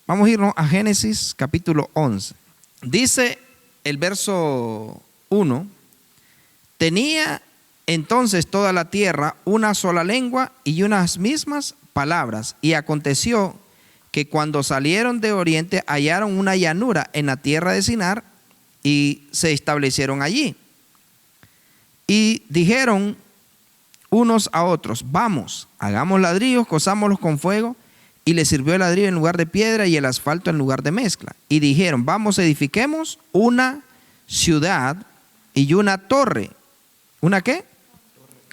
Vamos a irnos a Génesis capítulo 11. Dice el verso 1: tenía entonces toda la tierra una sola lengua y unas mismas palabras. Y aconteció que cuando salieron de oriente hallaron una llanura en la tierra de Sinar y se establecieron allí. Y dijeron unos a otros: vamos, hagamos ladrillos, cosámoslos con fuego. Y les sirvió el ladrillo en lugar de piedra y el asfalto en lugar de mezcla. Y dijeron: vamos, edifiquemos una ciudad y una torre. ¿Una qué?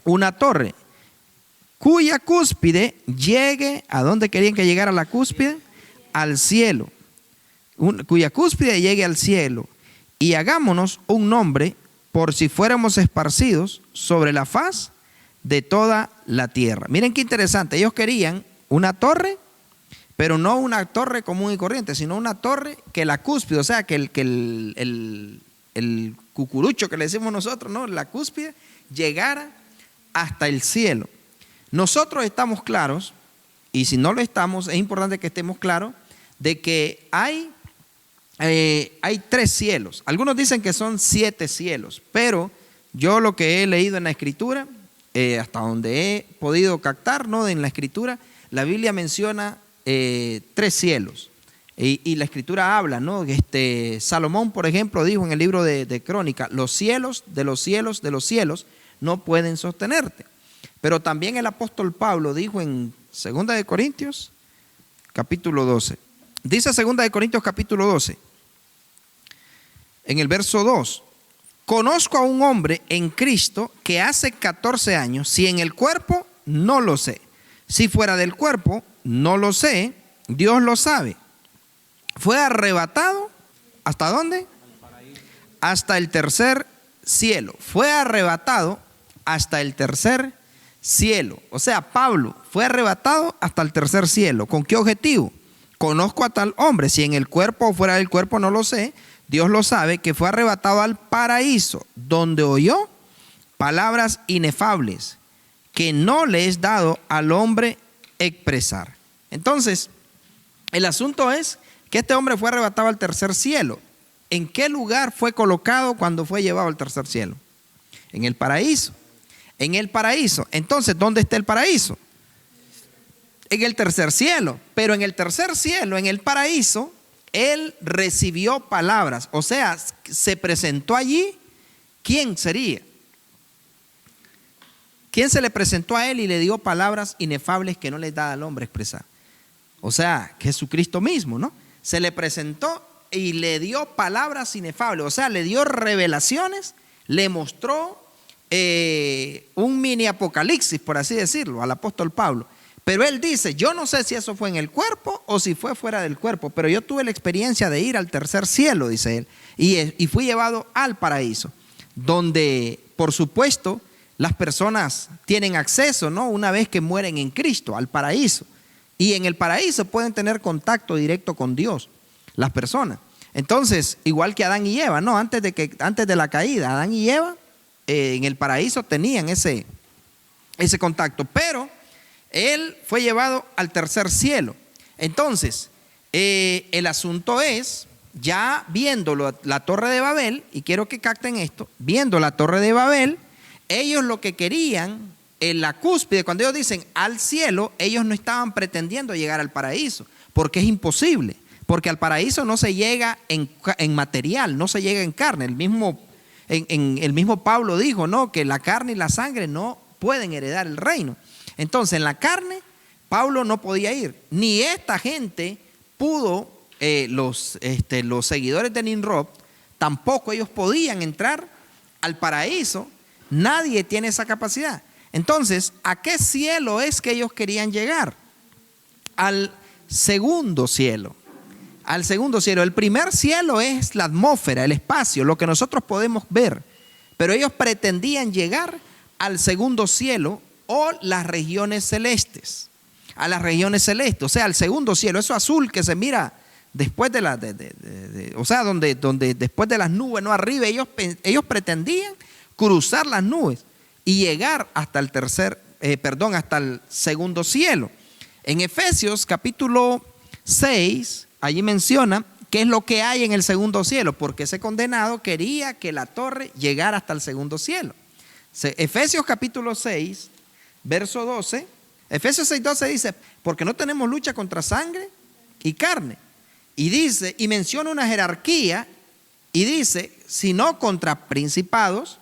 Una torre cuya cúspide llegue, ¿a dónde querían que llegara la cúspide? Al cielo. Cuya cúspide llegue al cielo. Y hagámonos un nombre por si fuéramos esparcidos sobre la faz de toda la tierra. Miren qué interesante. Ellos querían una torre, pero no una torre común y corriente, sino una torre que la cúspide, o sea, que el cucurucho que le decimos nosotros, ¿no? La cúspide llegara hasta el cielo. Nosotros estamos claros, y si no lo estamos, es importante que estemos claros, de que hay 3 cielos. Algunos dicen que son 7 cielos, pero yo lo que he leído en la Escritura, hasta donde he podido captar, ¿no? En la Escritura, la Biblia menciona 3 cielos. Y la Escritura habla, ¿no? Salomón, por ejemplo, dijo en el libro de Crónica: los cielos de los cielos de los cielos no pueden sostenerte. Pero también el apóstol Pablo dijo en 2 de Corintios, capítulo 12. Dice 2 de Corintios, capítulo 12, en el verso 2: conozco a un hombre en Cristo que hace 14 años, si en el cuerpo, no lo sé. Si fuera del cuerpo, no lo sé, Dios lo sabe. Fue arrebatado, ¿hasta dónde? Hasta el tercer cielo. Fue arrebatado hasta el tercer cielo. O sea, Pablo fue arrebatado hasta el tercer cielo. ¿Con qué objetivo? Conozco a tal hombre, si en el cuerpo o fuera del cuerpo, no lo sé, Dios lo sabe, que fue arrebatado al paraíso, donde oyó palabras inefables que no le es dado al hombre expresar. Entonces, el asunto es que este hombre fue arrebatado al tercer cielo. ¿En qué lugar fue colocado cuando fue llevado al tercer cielo? En el paraíso. En el paraíso. Entonces, ¿dónde está el paraíso? En el tercer cielo. Pero en el tercer cielo, en el paraíso, él recibió palabras. O sea, se presentó allí. ¿Quién sería? ¿Quién se le presentó a él y le dio palabras inefables que no le da al hombre expresar? O sea, Jesucristo mismo, ¿no? Se le presentó y le dio palabras inefables. O sea, le dio revelaciones, le mostró un mini apocalipsis, por así decirlo, al apóstol Pablo. Pero él dice: yo no sé si eso fue en el cuerpo o si fue fuera del cuerpo, pero yo tuve la experiencia de ir al tercer cielo, dice él, y fui llevado al paraíso, donde, por supuesto, las personas tienen acceso, ¿no? Una vez que mueren en Cristo, al paraíso. Y en el paraíso pueden tener contacto directo con Dios, las personas. Entonces, igual que Adán y Eva, ¿no? Antes de la caída, Adán y Eva en el paraíso tenían ese contacto. Pero él fue llevado al tercer cielo. Entonces, el asunto es, ya viendo la Torre de Babel, y quiero que capten esto, viendo la Torre de Babel, ellos lo que querían, en la cúspide, cuando ellos dicen al cielo, ellos no estaban pretendiendo llegar al paraíso, porque es imposible, porque al paraíso no se llega en material, no se llega en carne. El mismo Pablo dijo, ¿no?, que la carne y la sangre no pueden heredar el reino. Entonces, en la carne, Pablo no podía ir, ni esta gente pudo, los seguidores de Nimrod, tampoco ellos podían entrar al paraíso. Nadie tiene esa capacidad. Entonces, ¿a qué cielo es que ellos querían llegar? Al segundo cielo. Al segundo cielo. El primer cielo es la atmósfera, el espacio, lo que nosotros podemos ver. Pero ellos pretendían llegar al segundo cielo o las regiones celestes. A las regiones celestes, o sea, al segundo cielo, eso azul que se mira después o sea, donde después de las nubes, no arriba, ellos pretendían cruzar las nubes y llegar hasta el segundo cielo. En Efesios capítulo 6, allí menciona qué es lo que hay en el segundo cielo, porque ese condenado quería que la torre llegara hasta el segundo cielo. Efesios capítulo 6, verso 12, Efesios 6, 12 dice, porque no tenemos lucha contra sangre y carne. Y dice, y menciona una jerarquía, y dice, sino contra principados,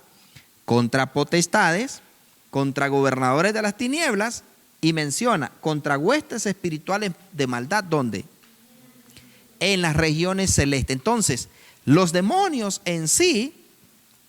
contra potestades, contra gobernadores de las tinieblas, y menciona contra huestes espirituales de maldad, ¿dónde? En las regiones celestes. Entonces, los demonios en sí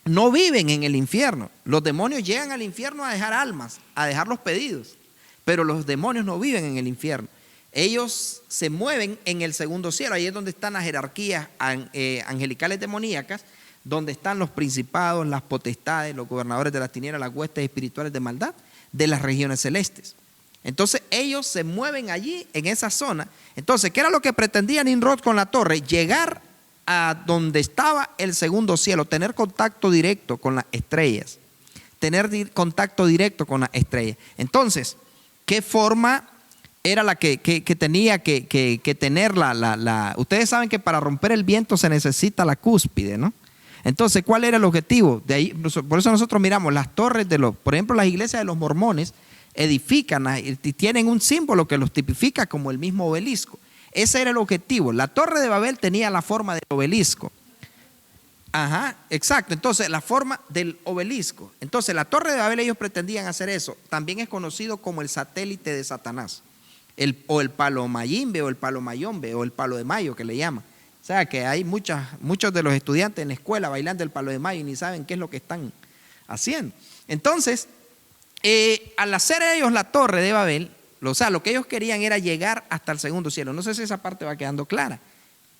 no viven en el infierno. Los demonios llegan al infierno a dejar almas, a dejar los pedidos, pero los demonios no viven en el infierno. Ellos se mueven en el segundo cielo. Ahí es donde están las jerarquías angelicales demoníacas, donde están los principados, las potestades, los gobernadores de las tinieblas, las huestes espirituales de maldad de las regiones celestes. Entonces ellos se mueven allí en esa zona. Entonces, ¿qué era lo que pretendía Nimrod con la torre? Llegar a donde estaba el segundo cielo, tener contacto directo con las estrellas, tener contacto directo con las estrellas. Entonces, ¿qué forma era la que tenía que tener ustedes saben que para romper el viento se necesita la cúspide, ¿no? Entonces, ¿cuál era el objetivo? De ahí, por eso nosotros miramos las torres por ejemplo, las iglesias de los mormones edifican y tienen un símbolo que los tipifica como el mismo obelisco. Ese era el objetivo. La torre de Babel tenía la forma del obelisco. Ajá, exacto. Entonces, la forma del obelisco. Entonces, la torre de Babel, ellos pretendían hacer eso. También es conocido como el satélite de Satanás. O el palo mayimbe, o el palo mayombe, o el palo de mayo, que le llaman. O sea, que hay muchos de los estudiantes en la escuela bailando el palo de mayo y ni saben qué es lo que están haciendo. Entonces, al hacer ellos la torre de Babel, o sea, lo que ellos querían era llegar hasta el segundo cielo. No sé si esa parte va quedando clara.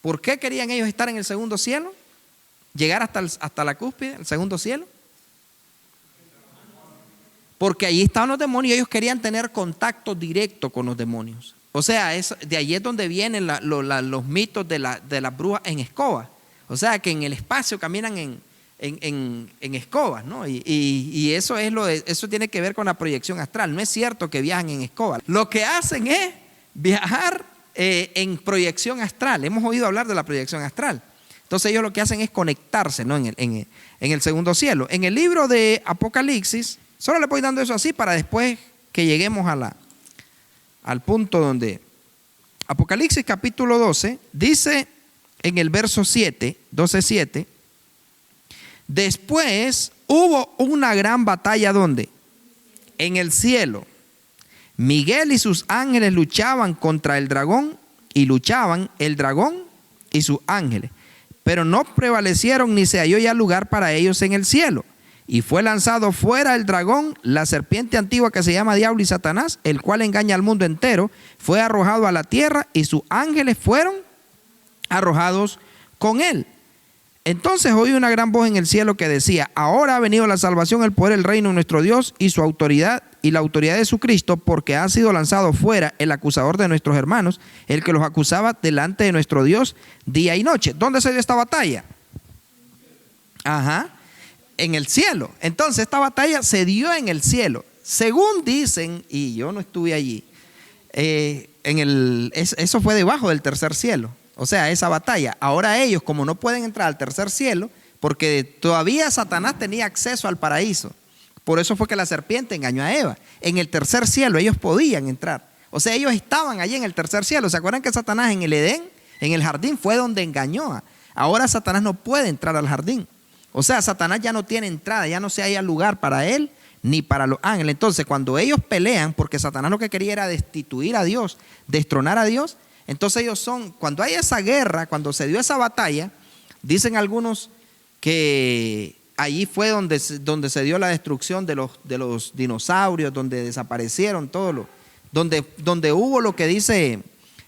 ¿Por qué querían ellos estar en el segundo cielo? Llegar hasta la cúspide, el segundo cielo. Porque allí estaban los demonios y ellos querían tener contacto directo con los demonios. O sea, de allí es donde vienen los mitos de las brujas en escobas. O sea, que en el espacio caminan en escobas, ¿no? Y eso tiene que ver con la proyección astral. No es cierto que viajan en escobas. Lo que hacen es viajar en proyección astral. Hemos oído hablar de la proyección astral. Entonces ellos lo que hacen es conectarse, ¿no? en el segundo cielo. En el libro de Apocalipsis, solo le voy dando eso así para después que lleguemos al punto donde Apocalipsis capítulo 12 dice en el verso 7, 12:7, después hubo una gran batalla ¿dónde? En el cielo. Miguel y sus ángeles luchaban contra el dragón y luchaban el dragón y sus ángeles, pero no prevalecieron ni se halló ya lugar para ellos en el cielo. Y fue lanzado fuera el dragón, la serpiente antigua que se llama Diablo y Satanás, el cual engaña al mundo entero, fue arrojado a la tierra y sus ángeles fueron arrojados con él. Entonces oí una gran voz en el cielo que decía, ahora ha venido la salvación, el poder, el reino de nuestro Dios y su autoridad y la autoridad de su Cristo, porque ha sido lanzado fuera el acusador de nuestros hermanos, el que los acusaba delante de nuestro Dios día y noche. ¿Dónde se dio esta batalla? Ajá. En el cielo. Entonces esta batalla se dio en el cielo. Según dicen, y yo no estuve allí, eso fue debajo del tercer cielo. O sea, esa batalla. Ahora ellos, como no pueden entrar al tercer cielo, porque todavía Satanás tenía acceso al paraíso. Por eso fue que la serpiente engañó a Eva. En el tercer cielo ellos podían entrar. O sea, ellos estaban allí en el tercer cielo. ¿Se acuerdan que Satanás en el Edén, en el jardín, fue donde engañó? Ahora Satanás no puede entrar al jardín. O sea, Satanás ya no tiene entrada, ya no se halla lugar para él ni para los ángeles. Entonces, cuando ellos pelean, porque Satanás lo que quería era destituir a Dios, destronar a Dios, entonces cuando hay esa guerra, cuando se dio esa batalla, dicen algunos que allí fue donde se dio la destrucción de los dinosaurios, donde desaparecieron todos donde hubo lo que dice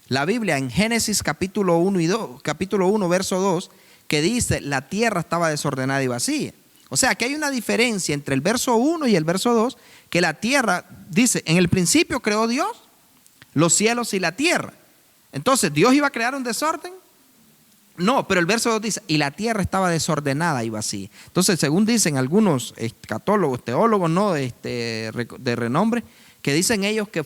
la Biblia en Génesis capítulo 1 verso 2, que dice la tierra estaba desordenada y vacía. O sea que hay una diferencia entre el verso 1 y el verso 2, que la tierra dice, en el principio creó Dios los cielos y la tierra. Entonces, ¿Dios iba a crear un desorden? No, pero el verso 2 dice, y la tierra estaba desordenada y vacía. Entonces, según dicen algunos escatólogos, teólogos, ¿no? de renombre, que dicen ellos que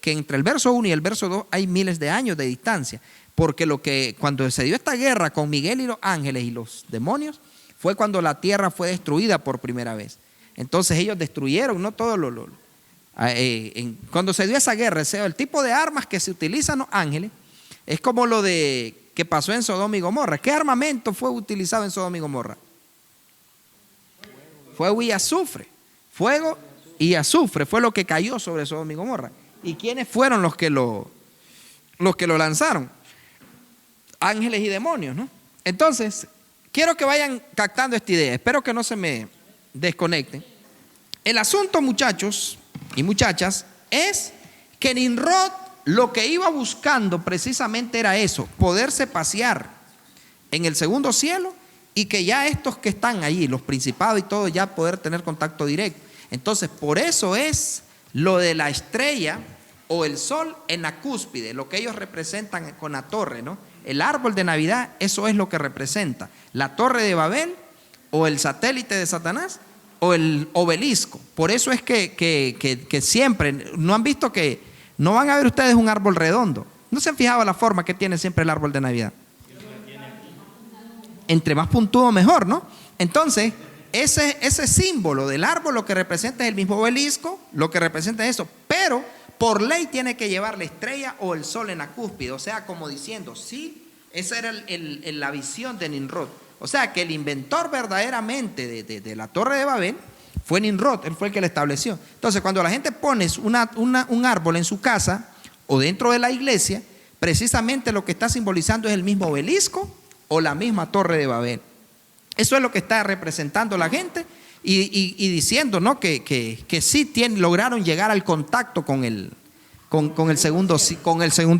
que entre el verso 1 y el verso 2 hay miles de años de distancia, porque cuando se dio esta guerra con Miguel y los ángeles y los demonios, fue cuando la tierra fue destruida por primera vez. Entonces ellos destruyeron, no todo cuando se dio esa guerra, el tipo de armas que se utilizan los ángeles es como lo que pasó en Sodoma y Gomorra. ¿Qué armamento fue utilizado en Sodoma y Gomorra? Fuego y azufre. Fuego y azufre fue lo que cayó sobre Sodoma y Gomorra. ¿Y quiénes fueron los que lo lanzaron? Ángeles y demonios, ¿no? Entonces, quiero que vayan captando esta idea. Espero que no se me desconecten. El asunto, muchachos y muchachas, es que Nimrod lo que iba buscando precisamente era eso, poderse pasear en el segundo cielo y que ya estos que están allí, los principados y todo, ya poder tener contacto directo. Entonces, por eso es lo de la estrella o el sol en la cúspide, lo que ellos representan con la torre, ¿no? El árbol de Navidad, eso es lo que representa. La torre de Babel o el satélite de Satanás o el obelisco. Por eso es que siempre, no han visto que, no van a ver ustedes un árbol redondo. ¿No se han fijado la forma que tiene siempre el árbol de Navidad? Entre más puntudo mejor, ¿no? Entonces, ese símbolo del árbol lo que representa es el mismo obelisco, lo que representa es eso, pero por ley tiene que llevar la estrella o el sol en la cúspide, o sea, como diciendo, sí, esa era la visión de Nimrod. O sea, que el inventor verdaderamente de la Torre de Babel fue Nimrod, él fue el que la estableció. Entonces, cuando la gente pone un árbol en su casa o dentro de la iglesia, precisamente lo que está simbolizando es el mismo obelisco o la misma Torre de Babel. Eso es lo que está representando la gente y diciendo, ¿no? que sí lograron llegar al contacto con el segundo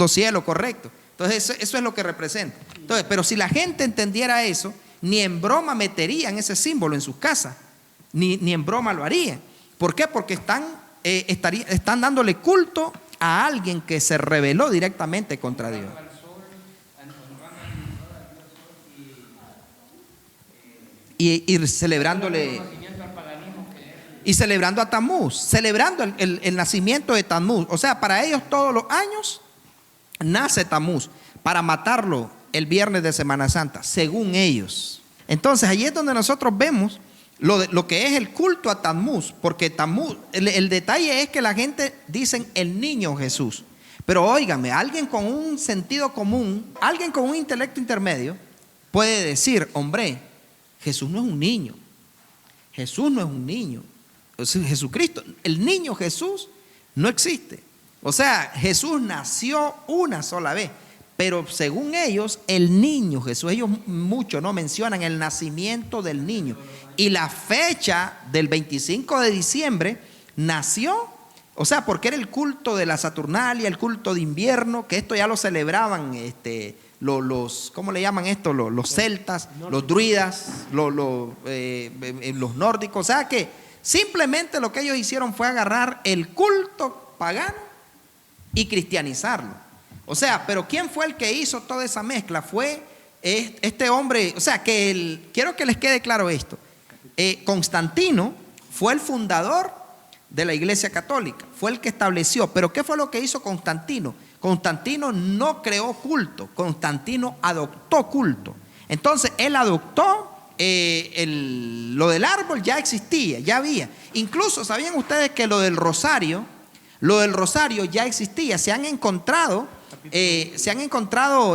cielo, correcto. Entonces eso es lo que representa. Entonces, pero si la gente entendiera eso, ni en broma meterían ese símbolo en sus casas, ni en broma lo harían. ¿Por qué? Porque están dándole culto a alguien que se rebeló directamente contra Dios. Y celebrándole y celebrando a Tammuz, celebrando el nacimiento de Tammuz. O sea, para ellos todos los años nace Tammuz, para matarlo el viernes de Semana Santa, según ellos. Entonces allí es donde nosotros vemos lo que es el culto a Tammuz, porque Tammuz, el detalle es que la gente dicen el niño Jesús. Pero óigame, alguien con un sentido común, alguien con un intelecto intermedio puede decir, hombre, Jesús no es un niño. Jesús no es un niño. Jesucristo, el niño Jesús no existe. O sea, Jesús nació una sola vez, pero según ellos, el niño Jesús, ellos mucho no mencionan el nacimiento del niño. Y la fecha del 25 de diciembre nació, o sea, porque era el culto de la Saturnalia, el culto de invierno, que esto ya lo celebraban ¿cómo le llaman esto? Los celtas, los druidas, los nórdicos. O sea que simplemente lo que ellos hicieron fue agarrar el culto pagano y cristianizarlo. O sea, pero ¿quién fue el que hizo toda esa mezcla? Fue este hombre. O sea, quiero que les quede claro esto. Constantino fue el fundador de la Iglesia Católica, fue el que estableció. Pero ¿qué fue lo que hizo Constantino? Constantino no creó culto, Constantino adoptó culto. Entonces él adoptó lo del árbol, ya existía, ya había. Incluso, ¿sabían ustedes que lo del rosario ya existía? Se han encontrado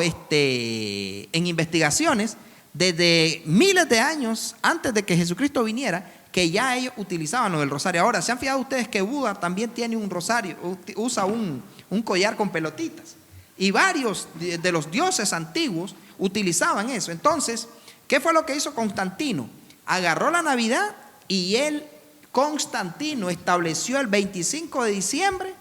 en investigaciones desde miles de años antes de que Jesucristo viniera, que ya ellos utilizaban lo del rosario. Ahora, ¿se han fijado ustedes que Buda también tiene un rosario, usa un collar con pelotitas? Y varios de los dioses antiguos utilizaban eso. Entonces, ¿qué fue lo que hizo Constantino? Agarró la Navidad y Constantino estableció el 25 de diciembre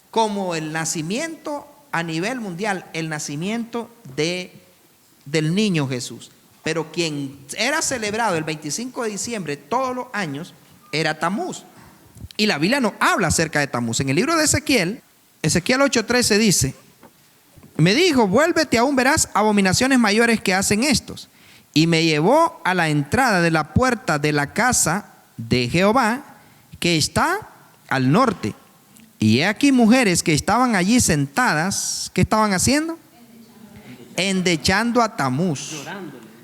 como el nacimiento a nivel mundial, el nacimiento del niño Jesús. Pero quien era celebrado el 25 de diciembre todos los años era Tammuz. Y la Biblia nos habla acerca de Tammuz. En el libro de Ezequiel 8:13 dice: me dijo, vuélvete, aún verás abominaciones mayores que hacen estos. Y me llevó a la entrada de la puerta de la casa de Jehová, que está al norte. Y he aquí mujeres que estaban allí sentadas, ¿qué estaban haciendo? Endechando a Tamuz.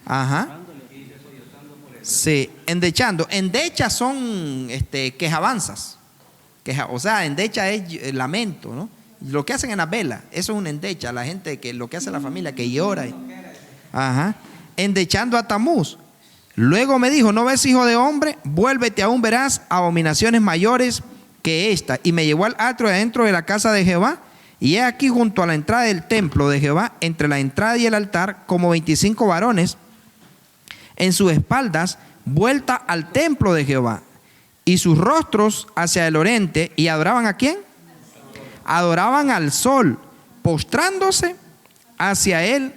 Ajá. Sí, endechando. Endecha son quejabanzas. O sea, endecha es lamento, ¿no? Lo que hacen en las velas, eso es una endecha. La gente, que lo que hace la familia, que llora. Ajá. Endechando a Tamuz. Luego me dijo: ¿no ves, hijo de hombre? Vuélvete, aún verás abominaciones mayores que esta. Y me llevó al atrio adentro de la casa de Jehová. Y he aquí, junto a la entrada del templo de Jehová, entre la entrada y el altar, como 25 varones, en sus espaldas, vuelta al templo de Jehová, y sus rostros hacia el oriente. ¿Y adoraban a quién? Adoraban al sol, postrándose hacia el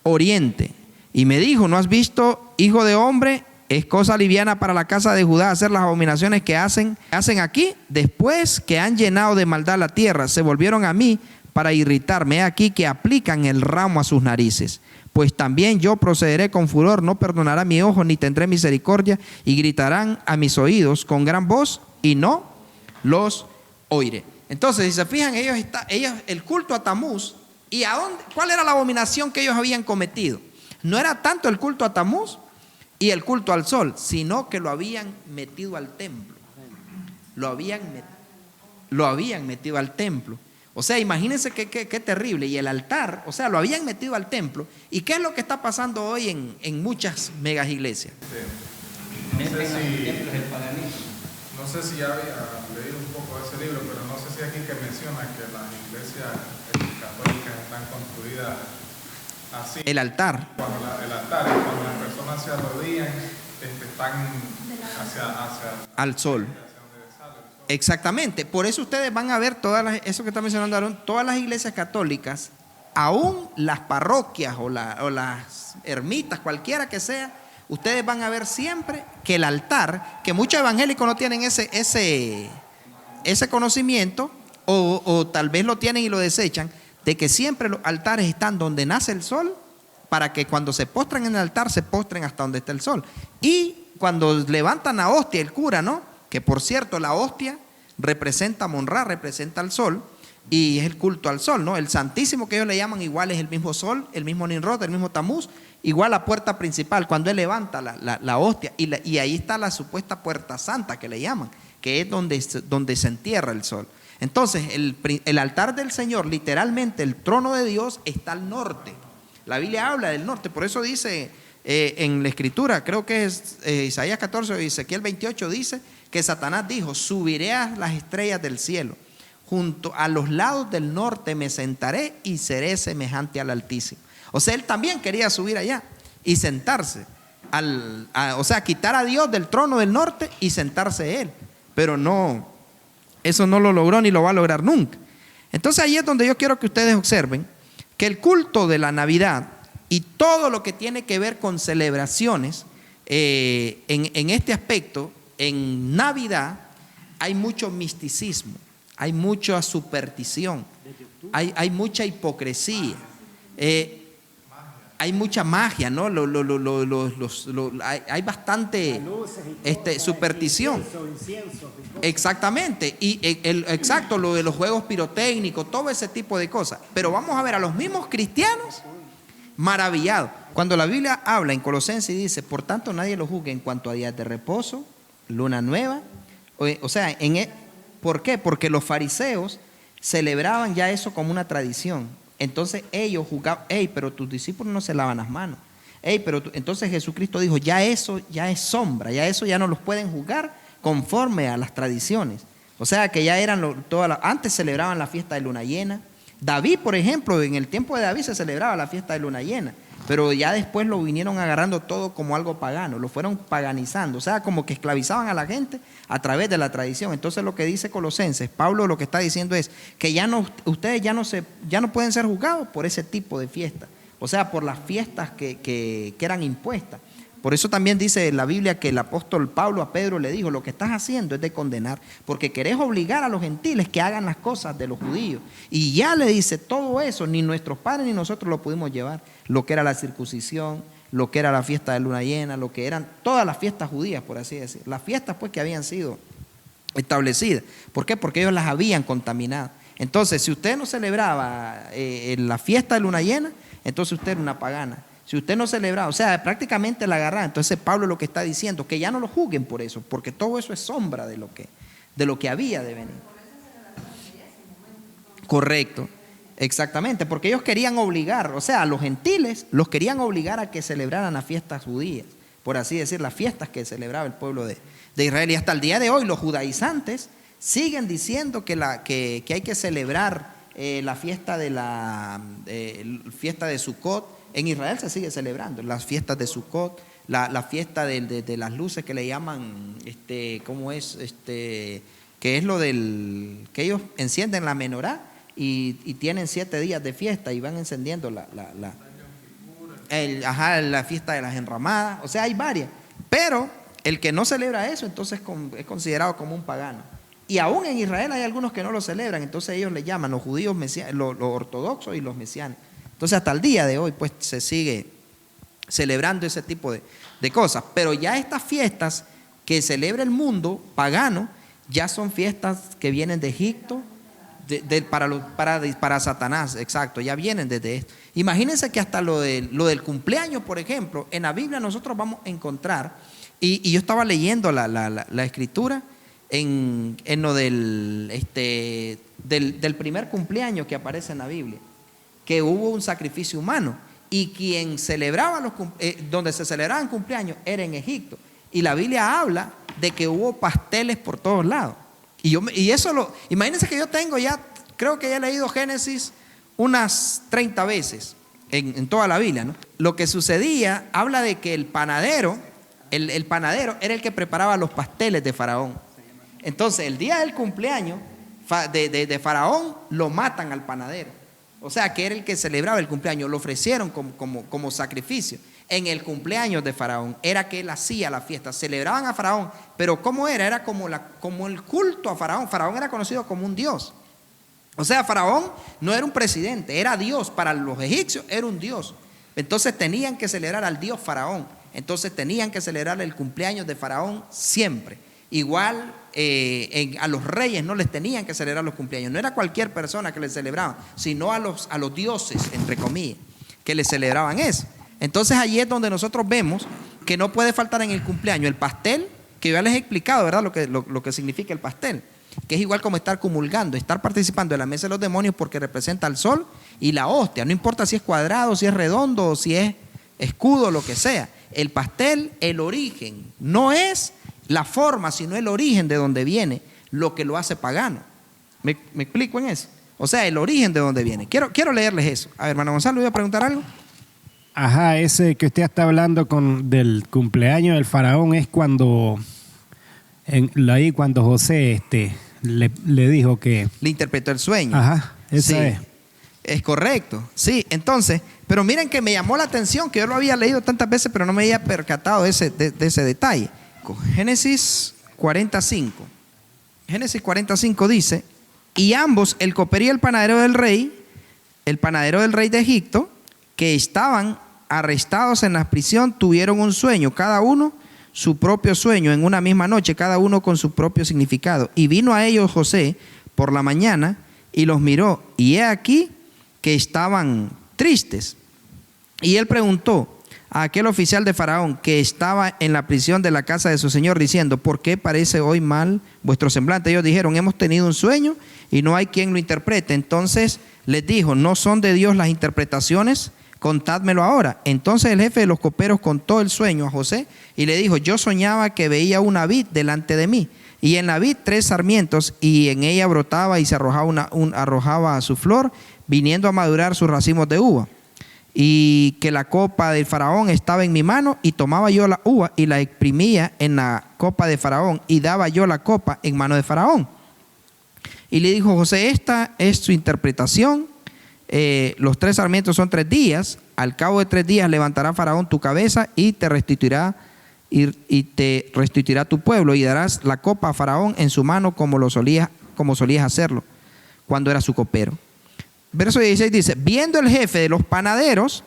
oriente. Y me dijo: ¿no has visto, hijo de hombre? Es cosa liviana para la casa de Judá hacer las abominaciones que hacen aquí. Después que han llenado de maldad la tierra, se volvieron a mí para irritarme. He aquí que aplican el ramo a sus narices. Pues también yo procederé con furor, no perdonará mi ojo, ni tendré misericordia, y gritarán a mis oídos con gran voz, y no los oiré. Entonces, si se fijan, ellos el culto a Tamuz, ¿y cuál era la abominación que ellos habían cometido? No era tanto el culto a Tamuz y el culto al sol, sino que lo habían metido al templo. Lo habían metido al templo. O sea, imagínense qué terrible. Y el altar, o sea, lo habían metido al templo. ¿Y qué es lo que está pasando hoy en muchas megas iglesias? No sé si ya había leído un poco de ese libro, pero no sé si aquí que menciona que las iglesias católicas están construidas así. El altar. El altar, cuando las personas se arrodillan, están hacia al sol. Exactamente. Por eso ustedes van a ver eso que está mencionando Aarón, todas las iglesias católicas, aún las parroquias o las ermitas, cualquiera que sea, ustedes van a ver siempre que el altar, que muchos evangélicos no tienen ese conocimiento, o tal vez lo tienen y lo desechan, de que siempre los altares están donde nace el sol, para que cuando se postran en el altar, se postren hasta donde está el sol. Y cuando levantan la hostia, el cura, ¿no? Que por cierto, la hostia representa Monra, representa al sol, y es el culto al sol, ¿no? El Santísimo, que ellos le llaman, igual es el mismo sol, el mismo Nimrod, el mismo Tamuz, igual la puerta principal, cuando él levanta la hostia, y ahí está la supuesta puerta santa que le llaman, que es donde se entierra el sol. Entonces, el altar del Señor, literalmente el trono de Dios, está al norte. La Biblia habla del norte, por eso dice en la Escritura, creo que es Isaías 14 o Ezequiel 28, dice que Satanás dijo: subiré a las estrellas del cielo, junto a los lados del norte me sentaré y seré semejante al Altísimo. O sea, él también quería subir allá y sentarse, o sea, quitar a Dios del trono del norte y sentarse él, pero no, eso no lo logró ni lo va a lograr nunca. Entonces ahí es donde yo quiero que ustedes observen que el culto de la Navidad y todo lo que tiene que ver con celebraciones, en este aspecto, en Navidad hay mucho misticismo, hay mucha superstición, hay mucha hipocresía, hay mucha magia, ¿no? Hay bastante superstición. Exactamente, exacto, lo de los juegos pirotécnicos, todo ese tipo de cosas. Pero vamos a ver a los mismos cristianos maravillados. Cuando la Biblia habla en Colosenses y dice: por tanto nadie lo juzgue en cuanto a días de reposo, luna nueva. O sea, ¿por qué? Porque los fariseos celebraban ya eso como una tradición. Entonces ellos juzgaban: pero tus discípulos no se lavan las manos. Entonces Jesucristo dijo: ya eso ya es sombra, ya eso ya no los pueden juzgar conforme a las tradiciones. O sea que ya eran antes celebraban la fiesta de luna llena. David, por ejemplo, en el tiempo de David se celebraba la fiesta de luna llena, pero ya después lo vinieron agarrando todo como algo pagano, lo fueron paganizando, o sea, como que esclavizaban a la gente a través de la tradición. Entonces lo que dice Colosenses, Pablo lo que está diciendo es que ustedes ya no pueden ser juzgados por ese tipo de fiestas, o sea, por las fiestas que eran impuestas. Por eso también dice la Biblia que el apóstol Pablo a Pedro le dijo: lo que estás haciendo es de condenar, porque querés obligar a los gentiles que hagan las cosas de los judíos. Y ya le dice: todo eso, ni nuestros padres ni nosotros lo pudimos llevar. Lo que era la circuncisión, lo que era la fiesta de luna llena, lo que eran todas las fiestas judías, por así decir. Las fiestas pues que habían sido establecidas. ¿Por qué? Porque ellos las habían contaminado. Entonces, si usted no celebraba la fiesta de luna llena, entonces usted era una pagana. Si usted no celebraba, o sea, prácticamente la agarraba. Entonces Pablo lo que está diciendo, que ya no lo juzguen por eso, porque todo eso es sombra de lo que había de venir. Correcto, exactamente, porque ellos querían obligar, o sea, a los gentiles los querían obligar a que celebraran las fiestas judías, por así decir, las fiestas que celebraba el pueblo de Israel. Y hasta el día de hoy los judaizantes siguen diciendo que hay que celebrar la fiesta fiesta de Sukkot. En Israel se sigue celebrando las fiestas de Sukkot, la fiesta de las luces que le llaman, ¿cómo es? Que es lo que ellos encienden la menorá y tienen 7 días de fiesta y van encendiendo la fiesta de las enramadas. O sea, hay varias. Pero el que no celebra eso, entonces es considerado como un pagano. Y aún en Israel hay algunos que no lo celebran, entonces ellos le llaman los judíos los ortodoxos y los mesiánicos. Entonces hasta el día de hoy pues se sigue celebrando ese tipo de cosas. Pero ya estas fiestas que celebra el mundo pagano, ya son fiestas que vienen de Egipto, para Satanás, exacto, ya vienen desde esto. Imagínense que hasta lo del cumpleaños, por ejemplo, en la Biblia nosotros vamos a encontrar, y yo estaba leyendo la escritura en lo del primer cumpleaños que aparece en la Biblia, que hubo un sacrificio humano, y quien celebraba donde se celebraban cumpleaños era en Egipto, y la Biblia habla de que hubo pasteles por todos lados. Imagínense que yo tengo creo que ya he leído Génesis unas 30 veces en toda la Biblia, ¿no? Lo que sucedía, habla de que el panadero era el que preparaba los pasteles de Faraón. Entonces, el día del cumpleaños de Faraón, lo matan al panadero. O sea, que era el que celebraba el cumpleaños, lo ofrecieron como sacrificio. En el cumpleaños de Faraón, era que él hacía la fiesta, celebraban a Faraón, pero ¿cómo era? Era como el culto a Faraón. Faraón era conocido como un dios. O sea, Faraón no era un presidente, era Dios. Para los egipcios era un Dios. Entonces tenían que celebrar al Dios Faraón. Entonces tenían que celebrar el cumpleaños de Faraón siempre. Igual a los reyes no les tenían que celebrar los cumpleaños. No era cualquier persona que les celebraban, sino a los dioses, entre comillas, que les celebraban eso. Entonces allí es donde nosotros vemos que no puede faltar en el cumpleaños el pastel, que yo ya les he explicado, ¿verdad? Lo que significa el pastel, que es igual como estar comulgando, estar participando de la mesa de los demonios, porque representa al sol y la hostia. No importa si es cuadrado, si es redondo, o si es escudo, lo que sea. El pastel, el origen, no es la forma, sino el origen de donde viene lo que lo hace pagano. ¿Me explico en eso? O sea, el origen de donde viene. Quiero leerles eso. A ver, hermano Gonzalo, ¿voy a preguntar algo? Ajá, ese que usted está hablando del cumpleaños del faraón es cuando José le dijo que... Le interpretó el sueño. Ajá, esa sí, es. Es correcto, sí. Entonces, pero miren que me llamó la atención, que yo lo había leído tantas veces, pero no me había percatado de ese detalle. Génesis 45. Génesis 45 dice: y ambos, el copero y el panadero del rey de Egipto, que estaban arrestados en la prisión, tuvieron un sueño, cada uno su propio sueño, en una misma noche, cada uno con su propio significado. Y vino a ellos José por la mañana y los miró, y he aquí que estaban tristes. Y él preguntó a aquel oficial de Faraón que estaba en la prisión de la casa de su señor, diciendo: ¿por qué parece hoy mal vuestro semblante? Ellos dijeron: hemos tenido un sueño y no hay quien lo interprete. Entonces les dijo: ¿no son de Dios las interpretaciones? Contádmelo ahora. Entonces el jefe de los coperos contó el sueño a José y le dijo: yo soñaba que veía una vid delante de mí, y en la vid 3 sarmientos, y en ella brotaba y se arrojaba su flor, viniendo a madurar sus racimos de uva. Y que la copa del faraón estaba en mi mano, y tomaba yo la uva y la exprimía en la copa de faraón, y daba yo la copa en mano de faraón. Y le dijo José: esta es su interpretación. Los 3 sarmientos son 3 días. Al cabo de 3 días levantará faraón tu cabeza y te restituirá tu pueblo, y darás la copa a faraón en su mano como solías hacerlo cuando era su copero. Verso 16 dice: viendo el jefe de los panaderos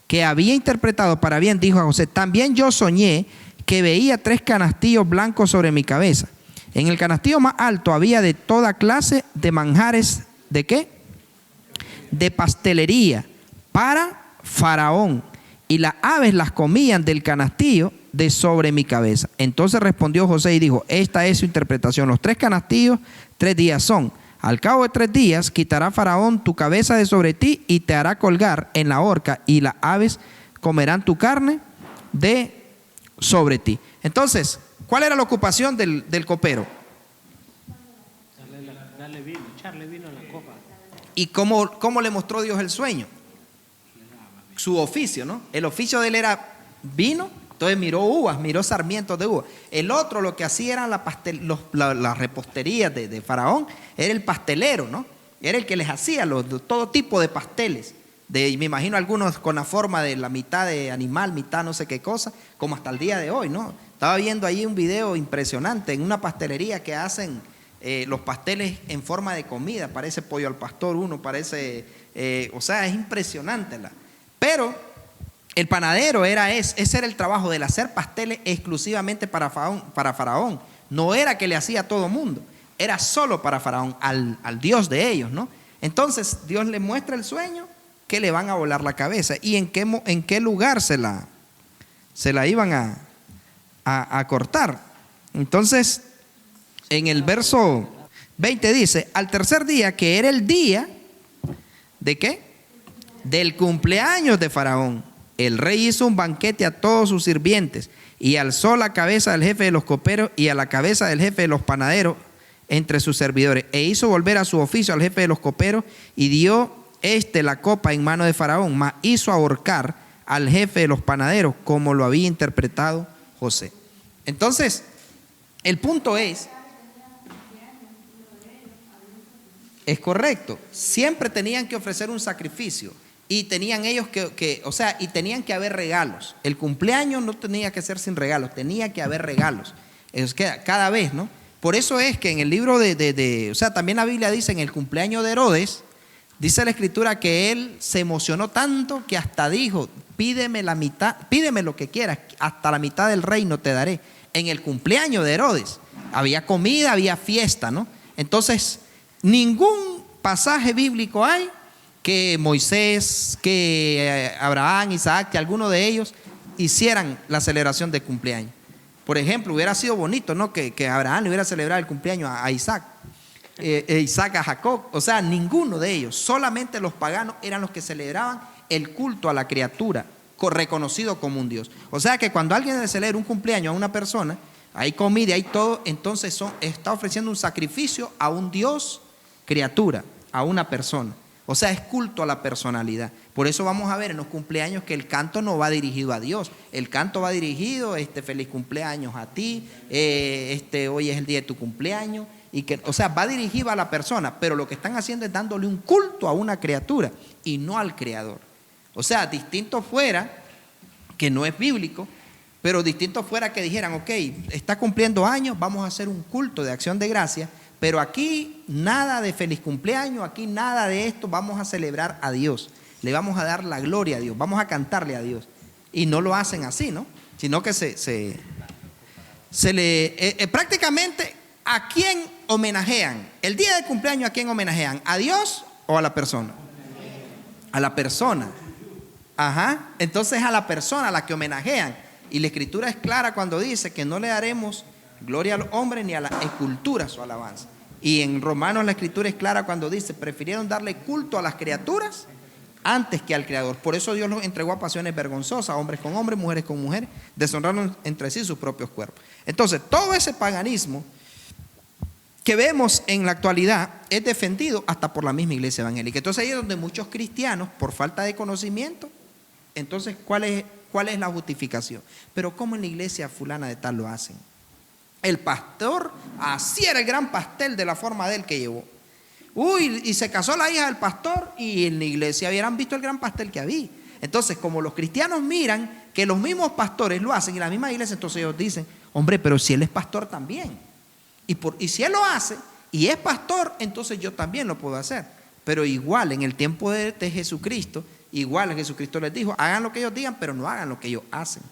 que había interpretado para bien, dijo a José: también yo soñé que veía 3 canastillos blancos sobre mi cabeza. En el canastillo más alto había de toda clase de manjares, ¿de qué? De pastelería para Faraón, y las aves las comían del canastillo de sobre mi cabeza. Entonces respondió José y dijo: esta es su interpretación. Los 3 canastillos, 3 días son. Al cabo de 3 días quitará Faraón tu cabeza de sobre ti y te hará colgar en la horca, y las aves comerán tu carne de sobre ti. Entonces, ¿cuál era la ocupación del copero? Darle vino, echarle vino a la copa. ¿Y cómo le mostró Dios el sueño? Su oficio, ¿no? El oficio de él era vino, entonces miró uvas, miró sarmientos de uvas. El otro lo que hacía eran las reposterías de Faraón, era el pastelero, ¿no? Era el que les hacía todo tipo de pasteles. Me imagino algunos con la forma de la mitad de animal, mitad no sé qué cosa, como hasta el día de hoy, ¿no? Estaba viendo allí un video impresionante en una pastelería que hacen los pasteles en forma de comida. Parece pollo al pastor uno, parece, o sea, es impresionante. Pero el panadero ese era el trabajo de hacer pasteles exclusivamente para Faraón. No era que le hacía a todo mundo, era solo para Faraón, al Dios de ellos, ¿no? Entonces Dios le muestra el sueño que le van a volar la cabeza. ¿Y en qué lugar se la iban a cortar? Entonces, en el verso 20 dice: al tercer día, que era el día ¿de qué? Del cumpleaños de Faraón, el rey hizo un banquete a todos sus sirvientes y alzó la cabeza del jefe de los coperos y a la cabeza del jefe de los panaderos entre sus servidores, e hizo volver a su oficio al jefe de los coperos, y dio la copa en mano de Faraón, mas hizo ahorcar al jefe de los panaderos, como lo había interpretado José. Entonces, el punto es correcto, siempre tenían que ofrecer un sacrificio, y tenían ellos y tenían que haber regalos. El cumpleaños no tenía que ser sin regalos, tenía que haber regalos. Es que cada vez, ¿no? Por eso es que en el libro también la Biblia dice, en el cumpleaños de Herodes, dice la Escritura que él se emocionó tanto que hasta dijo: pídeme la mitad, pídeme lo que quieras, hasta la mitad del reino te daré. En el cumpleaños de Herodes había comida, había fiesta, ¿no? Entonces, ningún pasaje bíblico hay que Moisés, que Abraham, Isaac, que alguno de ellos hicieran la celebración de cumpleaños. Por ejemplo, hubiera sido bonito, ¿no? Que Abraham le hubiera celebrado el cumpleaños a Isaac, Isaac a Jacob. O sea, ninguno de ellos, solamente los paganos eran los que celebraban el culto a la criatura, reconocido como un Dios. O sea que cuando alguien le celebra un cumpleaños a una persona, hay comida, hay todo, entonces está ofreciendo un sacrificio a un Dios criatura, a una persona. O sea, es culto a la personalidad. Por eso vamos a ver en los cumpleaños que el canto no va dirigido a Dios. El canto va dirigido, feliz cumpleaños a ti, hoy es el día de tu cumpleaños. O sea, va dirigido a la persona, pero lo que están haciendo es dándole un culto a una criatura y no al Creador. O sea, distinto fuera, que no es bíblico, pero distinto fuera que dijeran: ok, está cumpliendo años, vamos a hacer un culto de acción de gracia, pero aquí nada de feliz cumpleaños, aquí nada de esto, vamos a celebrar a Dios, le vamos a dar la gloria a Dios, vamos a cantarle a Dios. Y no lo hacen así, ¿no? Sino que prácticamente, ¿a quién homenajean? El día de cumpleaños, ¿a quién homenajean? ¿A Dios o a la persona? A la persona. Ajá. Entonces a la persona a la que homenajean. Y la Escritura es clara cuando dice que no le daremos gloria al hombre ni a la escultura su alabanza. Y en Romanos la Escritura es clara cuando dice: prefirieron darle culto a las criaturas antes que al Creador. Por eso Dios los entregó a pasiones vergonzosas, hombres con hombres, mujeres con mujeres, deshonraron entre sí sus propios cuerpos. Entonces, todo ese paganismo que vemos en la actualidad es defendido hasta por la misma iglesia evangélica. Entonces ahí es donde muchos cristianos, por falta de conocimiento, entonces ¿cuál es la justificación? Pero ¿cómo en la iglesia fulana de tal lo hacen? El pastor, así era el gran pastel de la forma de él que llevó. Uy, y se casó la hija del pastor, y en la iglesia hubieran visto el gran pastel que había. Entonces, como los cristianos miran que los mismos pastores lo hacen y la misma iglesia, entonces ellos dicen: hombre, pero si él es pastor también. Y si él lo hace y es pastor, entonces yo también lo puedo hacer. Pero igual, en el tiempo de Jesucristo, igual Jesucristo les dijo: hagan lo que ellos digan, pero no hagan lo que ellos hacen.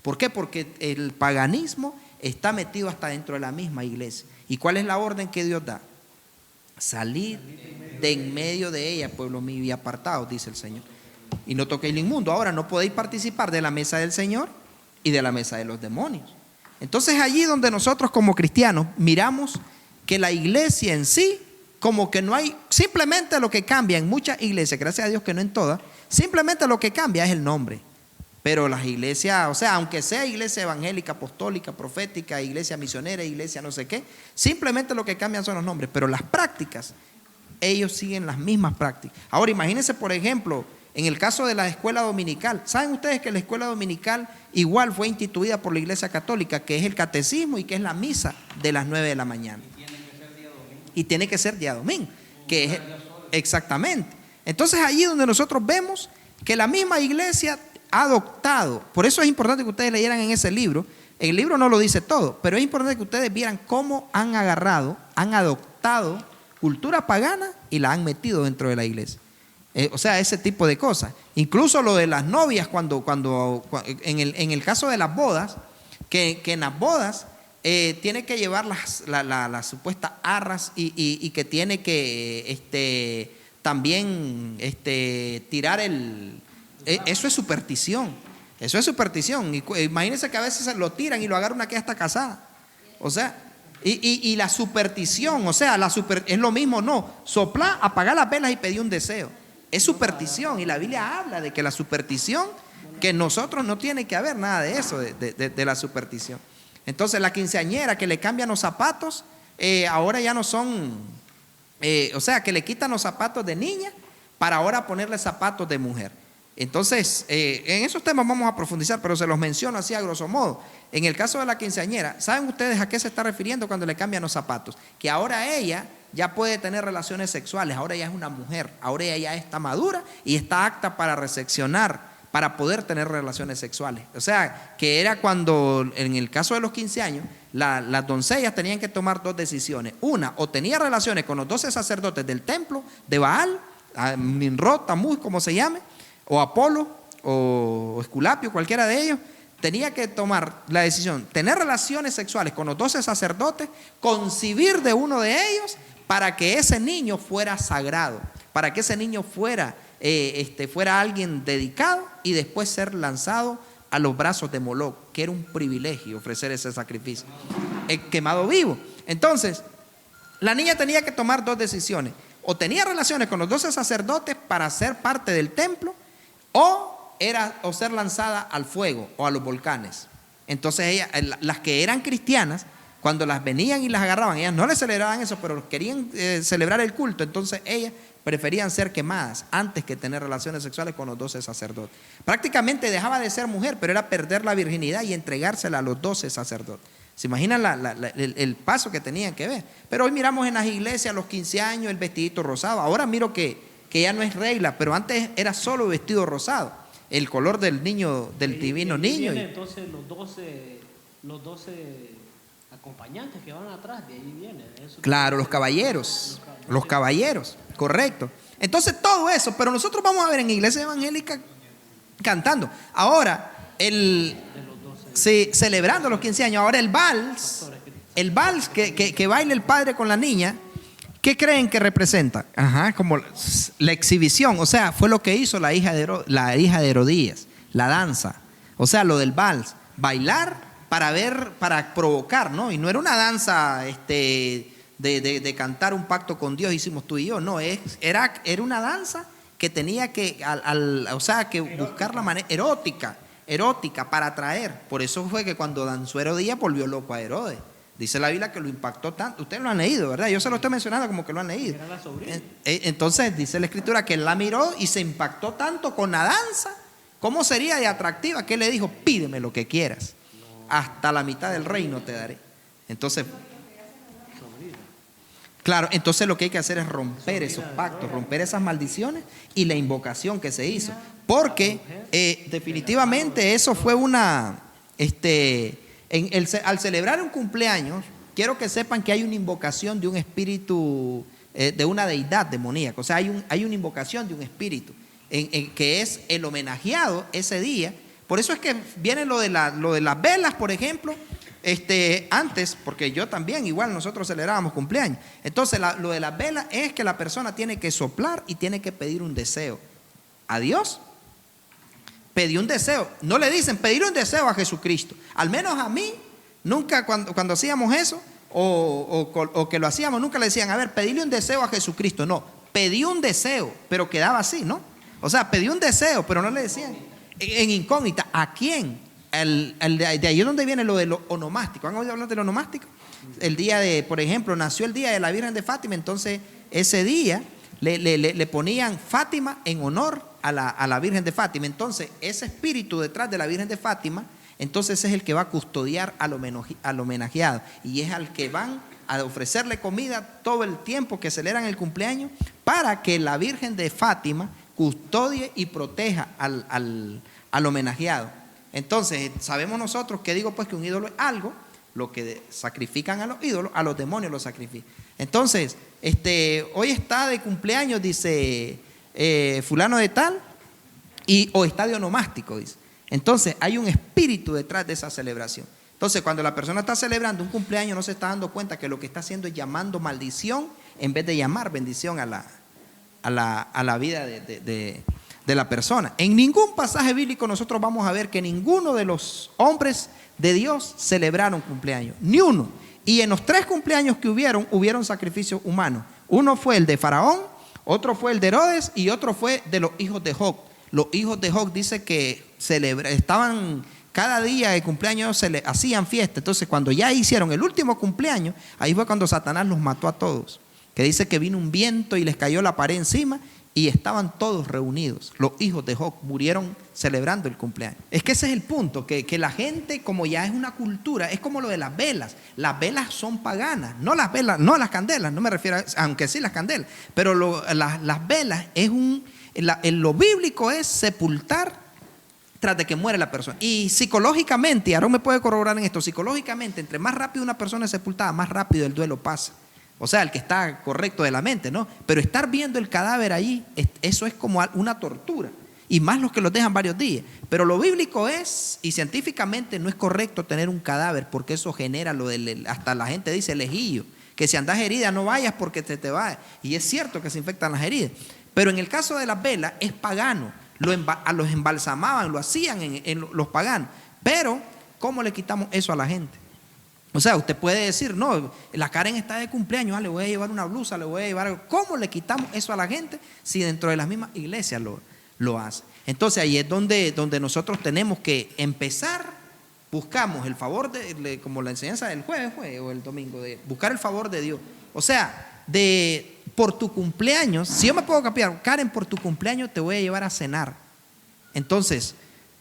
¿Por qué? Porque el paganismo está metido hasta dentro de la misma iglesia. ¿Y cuál es la orden que Dios da? Salir de en medio de ella, pueblo mío, y apartados, dice el Señor. Y no toquéis lo inmundo. Ahora no podéis participar de la mesa del Señor y de la mesa de los demonios. Entonces allí donde nosotros como cristianos miramos que la iglesia en sí, como que no hay, simplemente lo que cambia en muchas iglesias, gracias a Dios que no en todas, simplemente lo que cambia es el nombre. Pero las iglesias, o sea, aunque sea iglesia evangélica, apostólica, profética, iglesia misionera, iglesia no sé qué, simplemente lo que cambian son los nombres, pero las prácticas, ellos siguen las mismas prácticas. Ahora imagínense, por ejemplo, en el caso de la escuela dominical, ¿saben ustedes que la escuela dominical igual fue instituida por la Iglesia Católica, que es el catecismo y que es la misa de las 9 de la mañana? Y tiene que ser día domingo, que es exactamente. Entonces allí donde nosotros vemos que la misma iglesia ha adoptado, por eso es importante que ustedes leyeran en ese libro, el libro no lo dice todo, pero es importante que ustedes vieran cómo han agarrado, han adoptado cultura pagana y la han metido dentro de la iglesia. O sea, ese tipo de cosas. Incluso lo de las novias, en el caso de las bodas, que en las bodas tiene que llevar las supuestas arras y que tiene que también tirar eso es superstición. Eso es superstición. Imagínense que a veces lo tiran y lo agarra una que ya está casada. O sea, y la superstición, o sea, es lo mismo, no. Soplar, apagar las velas y pedir un deseo. Es superstición, y la Biblia habla de que la superstición, que nosotros no tiene que haber nada de eso, de la superstición. Entonces la quinceañera que le cambian los zapatos, ahora ya no son, o sea, que le quitan los zapatos de niña para ahora ponerle zapatos de mujer. Entonces, en esos temas vamos a profundizar, pero se los menciono así a grosso modo. En el caso de la quinceañera, ¿saben ustedes a qué se está refiriendo cuando le cambian los zapatos? Que ahora ella ya puede tener relaciones sexuales, ahora ella es una mujer, ahora ella ya está madura y está apta para recepcionar, para poder tener relaciones sexuales. O sea, que era cuando, en el caso de los 15 años, las doncellas tenían que tomar dos decisiones. Una, o tenía relaciones con los 12 sacerdotes del templo de Baal, Nimrod, Tamuz, como se llame, o Apolo, o Esculapio, cualquiera de ellos, tenía que tomar la decisión, tener relaciones sexuales con los 12 sacerdotes, concebir de uno de ellos para que ese niño fuera sagrado, para que ese niño fuera alguien dedicado y después ser lanzado a los brazos de Moloc, que era un privilegio ofrecer ese sacrificio, quemado vivo. Entonces, la niña tenía que tomar dos decisiones, o tenía relaciones con los 12 sacerdotes para ser parte del templo, o ser lanzada al fuego o a los volcanes. Entonces las que eran cristianas, cuando las venían y las agarraban, ellas no les celebraban eso, pero querían celebrar el culto, entonces ellas preferían ser quemadas antes que tener relaciones sexuales con los 12 sacerdotes. Prácticamente dejaba de ser mujer, pero era perder la virginidad y entregársela a los 12 sacerdotes. ¿Se imaginan el paso que tenían que ver? Pero hoy miramos en las iglesias los 15 años el vestidito rosado. Ahora miro que ya no es regla, pero antes era solo vestido rosado, el color del niño, del divino niño. Entonces los 12 acompañantes que van atrás, de ahí vienen. Claro, los caballeros, correcto. Entonces todo eso, pero nosotros vamos a ver en iglesia evangélica cantando. Ahora, celebrando los 15 años, ahora el vals que baila el padre con la niña, ¿qué creen que representa? Como la exhibición, o sea, fue lo que hizo la hija de Herodías, la danza, o sea, lo del vals, bailar para provocar, ¿no? Y no era una danza de cantar un pacto con Dios, hicimos tú y yo, no, era una danza que tenía que, que buscar la manera erótica para atraer. Por eso fue que cuando danzó Herodías volvió loco a Herodes. Dice la Biblia que lo impactó tanto. Ustedes lo han leído, ¿verdad? Yo se lo estoy mencionando como que lo han leído. Era la sobrina. Entonces dice la Escritura que él la miró y se impactó tanto con la danza. ¿Cómo sería de atractiva? Que él le dijo, pídeme lo que quieras. Hasta la mitad del reino te daré. Entonces, claro, entonces lo que hay que hacer es romper esos pactos, romper esas maldiciones y la invocación que se hizo. Porque definitivamente eso fue una... al celebrar un cumpleaños, quiero que sepan que hay una invocación de un espíritu, de una deidad demoníaca. O sea, hay una invocación de un espíritu que es el homenajeado ese día. Por eso es que viene lo de las velas, por ejemplo, antes, porque yo también, igual nosotros celebrábamos cumpleaños. Entonces, lo de las velas es que la persona tiene que soplar y tiene que pedir un deseo a Dios. Pedí un deseo. No le dicen pedir un deseo a Jesucristo. Al menos a mí, nunca cuando hacíamos eso, o que lo hacíamos, nunca le decían, a ver, pedirle un deseo a Jesucristo. No, pedí un deseo, pero quedaba así, ¿no? O sea, pedí un deseo, pero no le decían en incógnita. ¿A quién? De ahí es donde viene lo de lo onomástico. ¿Han oído hablar de lo onomástico? El día por ejemplo, nació el día de la Virgen de Fátima, entonces ese día le ponían Fátima en honor a la Virgen de Fátima. Entonces, ese espíritu detrás de la Virgen de Fátima, entonces es el que va a custodiar al homenajeado y es al que van a ofrecerle comida todo el tiempo que celebran el cumpleaños para que la Virgen de Fátima custodie y proteja al homenajeado. Entonces, sabemos nosotros que digo pues que un ídolo es algo, lo que sacrifican a los ídolos, a los demonios los sacrifican. Entonces, hoy está de cumpleaños, dice fulano de tal, o está de onomástico, dice. Entonces, hay un espíritu detrás de esa celebración. Entonces, cuando la persona está celebrando un cumpleaños, no se está dando cuenta que lo que está haciendo es llamando maldición en vez de llamar bendición a la vida de la persona. En ningún pasaje bíblico nosotros vamos a ver que ninguno de los hombres de Dios celebraron cumpleaños, ni uno. Y en los 3 cumpleaños que hubieron sacrificios humanos. Uno fue el de Faraón, otro fue el de Herodes y otro fue de los hijos de Job. Los hijos de Job dice que estaban cada día de cumpleaños, se le hacían fiesta. Entonces, cuando ya hicieron el último cumpleaños, ahí fue cuando Satanás los mató a todos. Que dice que vino un viento y les cayó la pared encima y estaban todos reunidos. Los hijos de Job murieron celebrando el cumpleaños. Es que ese es el punto, que la gente, como ya es una cultura, es como lo de las velas. Las velas son paganas, no las velas, no las candelas, no me refiero a, aunque sí las candelas, pero las velas es lo bíblico es sepultar tras de que muere la persona. Y psicológicamente, y Aarón me puede corroborar en esto, psicológicamente, entre más rápido una persona es sepultada, más rápido el duelo pasa. O sea, el que está correcto de la mente, ¿no? Pero estar viendo el cadáver allí, eso es como una tortura. Y más los que los dejan varios días. Pero lo bíblico es, y científicamente no es correcto tener un cadáver, porque eso genera hasta la gente dice lejillo, que si andas herida no vayas porque te va. Y es cierto que se infectan las heridas. Pero en el caso de las velas es pagano. Los embalsamaban, lo hacían en los paganos. Pero, ¿cómo le quitamos eso a la gente? O sea, usted puede decir, no, la Karen está de cumpleaños, le voy a llevar una blusa, le voy a llevar algo. ¿Cómo le quitamos eso a la gente si dentro de las mismas iglesias lo hace? Entonces ahí es donde nosotros tenemos que empezar, buscamos el favor como la enseñanza del jueves o el domingo, de buscar el favor de Dios. O sea, por tu cumpleaños, si yo me puedo cambiar, Karen, por tu cumpleaños te voy a llevar a cenar. Entonces,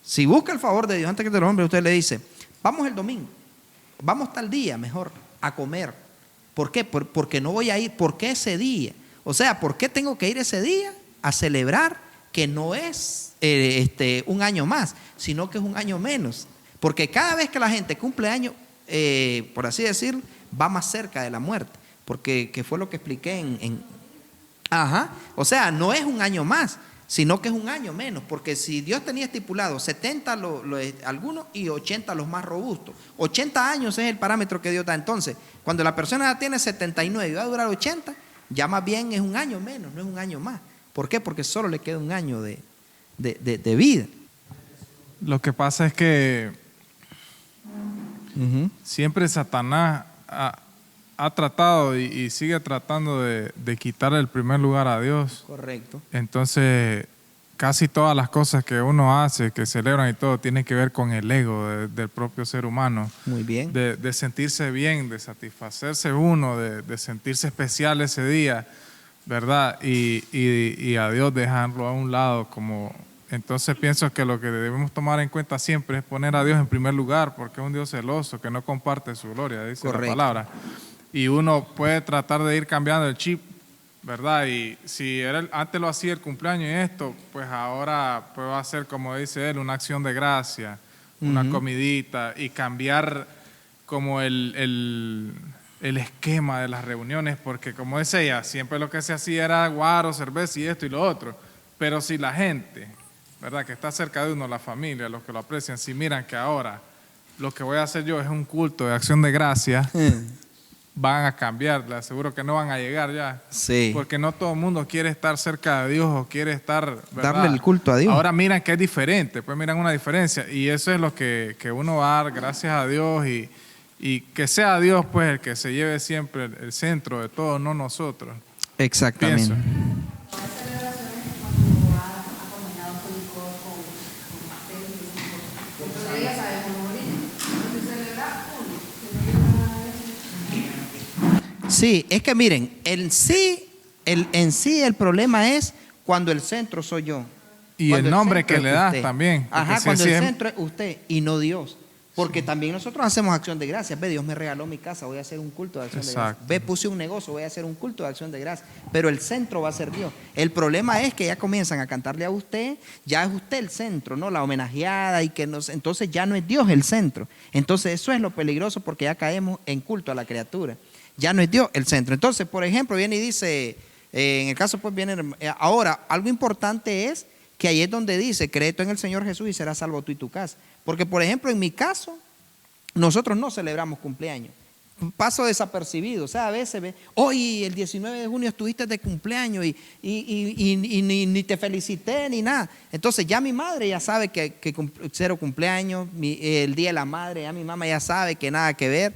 si busca el favor de Dios antes que te lo nombre, usted le dice, vamos el domingo. Vamos tal día mejor a comer. ¿Por qué? Porque no voy a ir. ¿Por qué ese día? O sea, ¿por qué tengo que ir ese día a celebrar que no es un año más, sino que es un año menos? Porque cada vez que la gente cumple años, por así decirlo, va más cerca de la muerte. Porque que fue lo que expliqué o sea, no es un año más, sino que es un año menos, porque si Dios tenía estipulado 70 algunos y 80 los más robustos, 80 años es el parámetro que Dios da. Entonces, cuando la persona tiene 79 y va a durar 80, ya más bien es un año menos, no es un año más. ¿Por qué? Porque solo le queda un año de vida. Lo que pasa es que siempre Satanás ha tratado y sigue tratando de quitarle el primer lugar a Dios. Correcto. Entonces, casi todas las cosas que uno hace, que celebran y todo, tiene que ver con el ego del propio ser humano. Muy bien. De sentirse bien, de satisfacerse uno, de sentirse especial ese día, ¿verdad? Y a Dios dejarlo a un lado como... Entonces pienso que lo que debemos tomar en cuenta siempre es poner a Dios en primer lugar, porque es un Dios celoso que no comparte su gloria, dice la palabra. Y uno puede tratar de ir cambiando el chip, ¿verdad? Y si antes lo hacía el cumpleaños y esto, pues ahora puedo hacer, como dice él, una acción de gracia, una comidita, y cambiar como el esquema de las reuniones, porque como dice ella, siempre lo que se hacía era guaro, cerveza y esto y lo otro. Pero si la gente, ¿verdad?, que está cerca de uno, la familia, los que lo aprecian, si miran que ahora lo que voy a hacer yo es un culto de acción de gracia, van a cambiar, les aseguro que no van a llegar ya. Sí. Porque no todo el mundo quiere estar cerca de Dios o quiere estar, ¿verdad? Darle el culto a Dios. Ahora miran que es diferente, pues miran una diferencia. Y eso es lo que uno va a dar gracias a Dios y que sea Dios pues el que se lleve siempre el centro de todo, no nosotros. Exactamente. Pienso. Sí, es que miren, en sí el problema es cuando el centro soy yo. Y Cuando el nombre centro que es le das usted. también. Ajá, si cuando así el es- centro es usted y no Dios. Porque también nosotros hacemos acción de gracias. Ve, Dios me regaló mi casa, voy a hacer un culto de acción de gracias. Exacto. Ve, puse un negocio, voy a hacer un culto de acción de gracias. Pero el centro va a ser Dios. El problema es que ya comienzan a cantarle a usted, ya es usted el centro, ¿no? La homenajeada y que nos, entonces ya no es Dios el centro. Entonces eso es lo peligroso porque ya caemos en culto a la criatura. Ya no es Dios el centro. Entonces, por ejemplo, viene y dice, en el caso pues viene, ahora, algo importante es que ahí es donde dice, cree tú en el Señor Jesús y serás salvo tú y tu casa. Porque, por ejemplo, en mi caso, nosotros no celebramos cumpleaños. Paso desapercibido. O sea, a veces ve, hoy el 19 de junio estuviste de cumpleaños y ni te felicité ni nada. Entonces ya mi madre ya sabe que cero cumpleaños, el Día de la Madre, ya mi mamá ya sabe que nada que ver.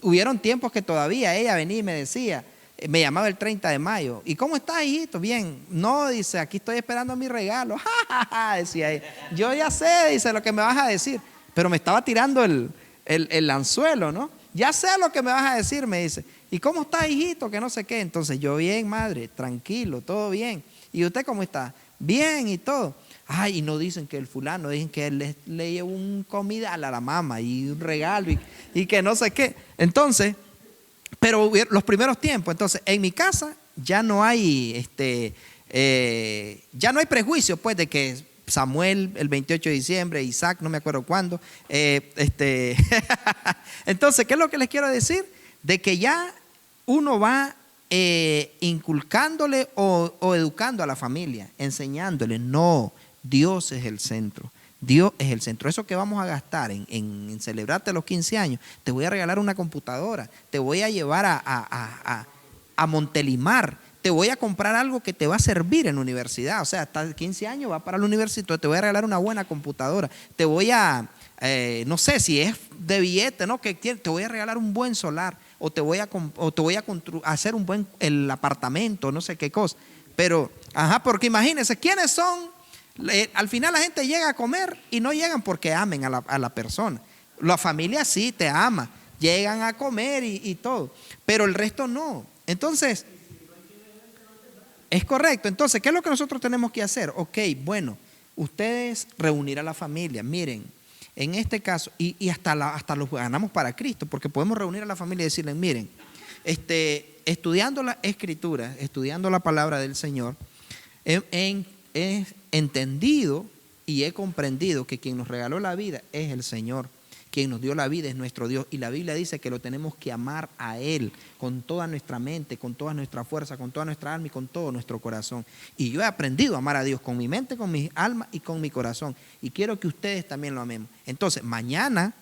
Hubieron tiempos que todavía ella venía y me decía, me llamaba el 30 de mayo. ¿Y cómo estás, hijito? Bien. No, dice, aquí estoy esperando mi regalo. Decía ella. Yo ya sé, dice, lo que me vas a decir. Pero me estaba tirando el anzuelo, ¿no? Ya sé lo que me vas a decir, me dice. ¿Y cómo está, hijito? Que no sé qué. Entonces yo, bien, madre, tranquilo, todo bien. ¿Y usted cómo está? Bien y todo. Ay, y no dicen que el fulano, dicen que él le llevó un comida a la mamá y un regalo y que no sé qué. Entonces, pero los primeros tiempos, entonces, en mi casa ya no hay, ya no hay prejuicio, pues, de que Samuel el 28 de diciembre, Isaac, no me acuerdo cuándo. Entonces, ¿qué es lo que les quiero decir? De que ya uno va inculcándole o educando a la familia, enseñándole, no, Dios es el centro. Dios es el centro. Eso que vamos a gastar en celebrarte los 15 años, te voy a regalar una computadora, te voy a llevar a Montelimar, te voy a comprar algo que te va a servir en la universidad. O sea, hasta 15 años va para la universidad, te voy a regalar una buena computadora, te voy a, no sé si es de billete, ¿no? Te voy a regalar un buen solar o te voy a hacer un buen el apartamento, no sé qué cosa. Pero, porque imagínense, ¿quiénes son? Al final la gente llega a comer y no llegan porque amen a la persona. La familia sí te ama, llegan a comer y todo, pero el resto no. Entonces, es correcto. Entonces, ¿qué es lo que nosotros tenemos que hacer? Ok, bueno, ustedes reunir a la familia, miren, en este caso, y hasta los ganamos para Cristo, porque podemos reunir a la familia y decirles, miren, estudiando la Escritura, estudiando la palabra del Señor, he entendido y he comprendido que quien nos regaló la vida es el Señor. Quien nos dio la vida es nuestro Dios. Y la Biblia dice que lo tenemos que amar a Él con toda nuestra mente, con toda nuestra fuerza, con toda nuestra alma y con todo nuestro corazón. Y yo he aprendido a amar a Dios con mi mente, con mi alma y con mi corazón. Y quiero que ustedes también lo amemos. Entonces, mañana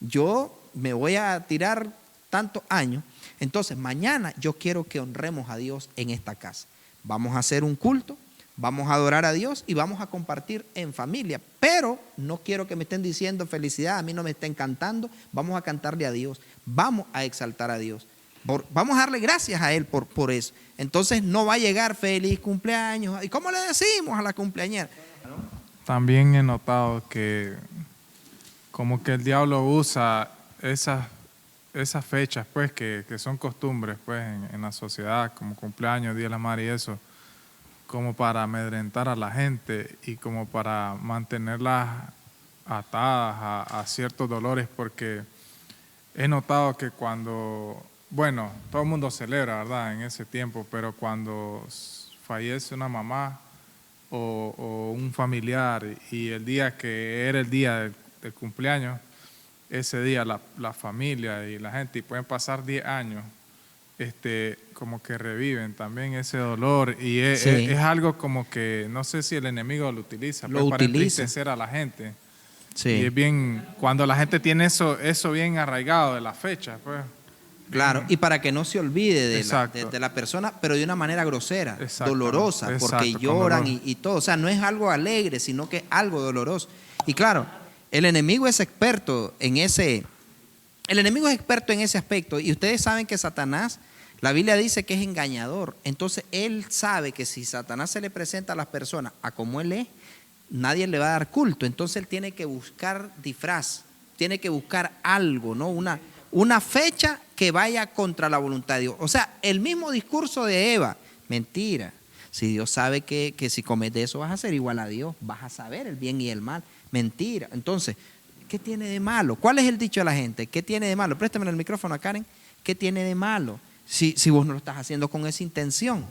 yo me voy a tirar tantos años. Entonces, mañana yo quiero que honremos a Dios en esta casa. Vamos a hacer un culto. Vamos a adorar a Dios y vamos a compartir en familia. Pero no quiero que me estén diciendo felicidad, a mí no me estén cantando. Vamos a cantarle a Dios. Vamos a exaltar a Dios. Vamos a darle gracias a Él por eso. Entonces no va a llegar feliz cumpleaños. ¿Y cómo le decimos a la cumpleañera? También he notado que como que el diablo usa esas fechas pues que son costumbres pues en la sociedad, como cumpleaños, Día de la Madre y eso, como para amedrentar a la gente y como para mantenerlas atadas a ciertos dolores, porque he notado que cuando, bueno, todo el mundo celebra, ¿verdad?, en ese tiempo, pero cuando fallece una mamá o un familiar y el día que era el día del cumpleaños, ese día la familia y la gente, y pueden pasar 10 años, como que reviven también ese dolor y es algo como que no sé si el enemigo lo utiliza, pues, para entristecer a la gente. Sí. Y es bien, cuando la gente tiene eso bien arraigado de la fecha, pues. Claro, y para que no se olvide Exacto. de la persona, pero de una manera grosera, Exacto, dolorosa, porque exacto, con lloran dolor. y todo. O sea, no es algo alegre, sino que es algo doloroso. Y claro, el enemigo es experto en ese aspecto. Y ustedes saben que Satanás, la Biblia dice que es engañador. Entonces, él sabe que si Satanás se le presenta a las personas a como él es, nadie le va a dar culto. Entonces, él tiene que buscar disfraz, tiene que buscar algo, ¿no? Una fecha que vaya contra la voluntad de Dios. O sea, el mismo discurso de Eva, mentira. Si Dios sabe que si cometes eso vas a ser igual a Dios, vas a saber el bien y el mal. Mentira. Entonces, ¿qué tiene de malo? ¿Cuál es el dicho de la gente? ¿Qué tiene de malo? Préstame el micrófono a Karen. ¿Qué tiene de malo? Si vos no lo estás haciendo con esa intención.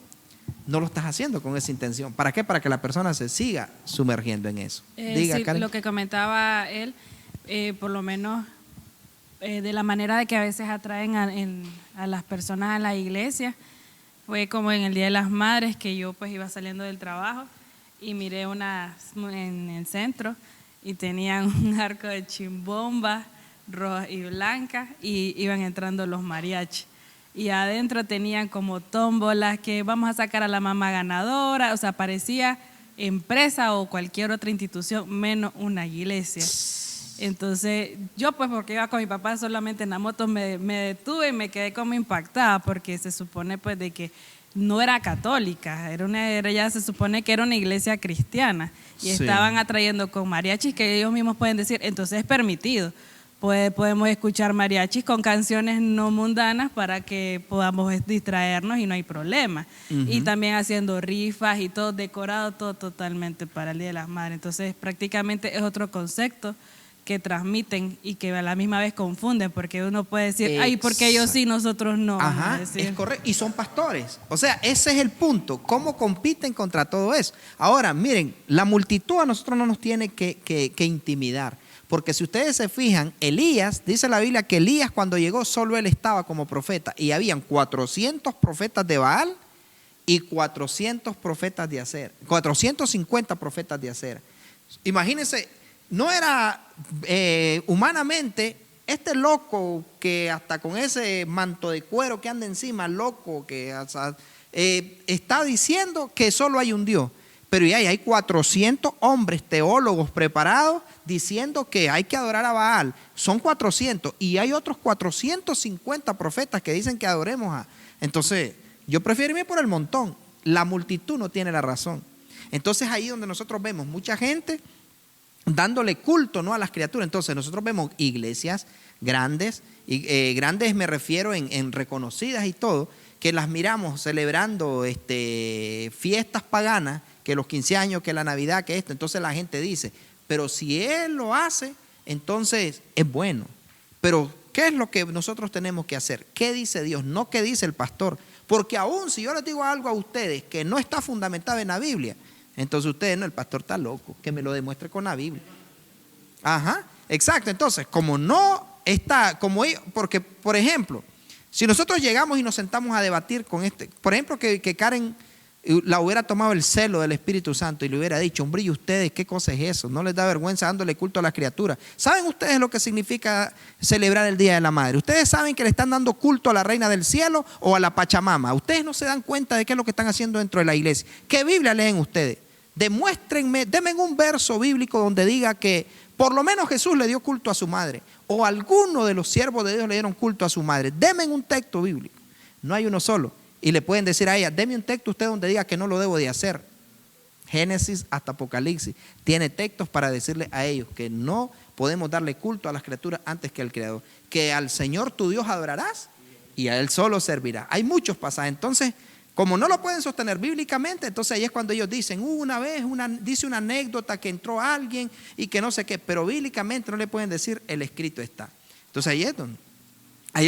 No lo estás haciendo con esa intención. ¿Para qué? Para que la persona se siga sumergiendo en eso. Diga, Sí, Karen. lo que comentaba él, por lo menos de la manera de que a veces atraen a las personas a la iglesia, fue como en el Día de las Madres que yo pues iba saliendo del trabajo y miré unas en el centro y tenían un arco de chimbombas rojas y blancas y iban entrando los mariachis. Y adentro tenían como tómbolas que vamos a sacar a la mamá ganadora, o sea, parecía empresa o cualquier otra institución, menos una iglesia. Entonces, yo pues porque iba con mi papá solamente en la moto me detuve y me quedé como impactada porque se supone pues de que no era católica, ya se supone que era una iglesia cristiana y Sí. estaban atrayendo con mariachis que ellos mismos pueden decir, entonces es permitido. Podemos escuchar mariachis con canciones no mundanas para que podamos distraernos y no hay problema. Y también haciendo rifas y todo decorado, todo totalmente para el Día de las Madres. Entonces prácticamente es otro concepto que transmiten y que a la misma vez confunden, porque uno puede decir, ay, porque ellos sí, nosotros no. vamos a Ajá, decir. es correcto. Y son pastores. O sea, ese es el punto. ¿Cómo compiten contra todo eso? Ahora, miren, la multitud a nosotros no nos tiene que intimidar. Porque si ustedes se fijan, Elías, dice la Biblia que Elías cuando llegó solo él estaba como profeta. Y habían 400 profetas de Baal y 400 profetas de Acera. 450 profetas de Acera. Imagínense, no era humanamente este loco que hasta con ese manto de cuero que anda encima, loco, que está diciendo que solo hay un Dios. Pero ya hay 400 hombres teólogos preparados diciendo que hay que adorar a Baal. Son 400 y hay otros 450 profetas que dicen que adoremos a... Entonces, yo prefiero irme por el montón. La multitud no tiene la razón. Entonces, ahí donde nosotros vemos mucha gente dándole culto, ¿no?, a las criaturas. Entonces nosotros vemos iglesias grandes, y grandes me refiero en reconocidas y todo, que las miramos celebrando fiestas paganas, que los 15 años, que la Navidad, que esto. Entonces la gente dice, pero si él lo hace, entonces es bueno. Pero ¿qué es lo que nosotros tenemos que hacer? ¿Qué dice Dios? No qué dice el pastor. Porque aún si yo les digo algo a ustedes que no está fundamentado en la Biblia, entonces ustedes, no, el pastor está loco, que me lo demuestre con la Biblia. Ajá, exacto. Entonces, como no está, porque, por ejemplo, si nosotros llegamos y nos sentamos a debatir con por ejemplo, que Karen la hubiera tomado el celo del Espíritu Santo y le hubiera dicho, hombre, ¿y ustedes qué cosa es eso? ¿No les da vergüenza dándole culto a las criaturas? ¿Saben ustedes lo que significa celebrar el Día de la Madre? ¿Ustedes saben que le están dando culto a la Reina del Cielo o a la Pachamama? ¿Ustedes no se dan cuenta de qué es lo que están haciendo dentro de la iglesia? ¿Qué Biblia leen ustedes? Demuéstrenme, denme un verso bíblico donde diga que por lo menos Jesús le dio culto a su madre o alguno de los siervos de Dios le dieron culto a su madre. Denme un texto bíblico. No hay uno solo. Y le pueden decir a ella, deme un texto usted donde diga que no lo debo de hacer. Génesis hasta Apocalipsis tiene textos para decirle a ellos que no podemos darle culto a las criaturas antes que al Creador. Que al Señor tu Dios adorarás y a Él solo servirás. Hay muchos pasajes. Entonces, como no lo pueden sostener bíblicamente, entonces ahí es cuando ellos dicen, una vez dice una anécdota que entró alguien y que no sé qué, pero bíblicamente no le pueden decir, el escrito está. Entonces ahí es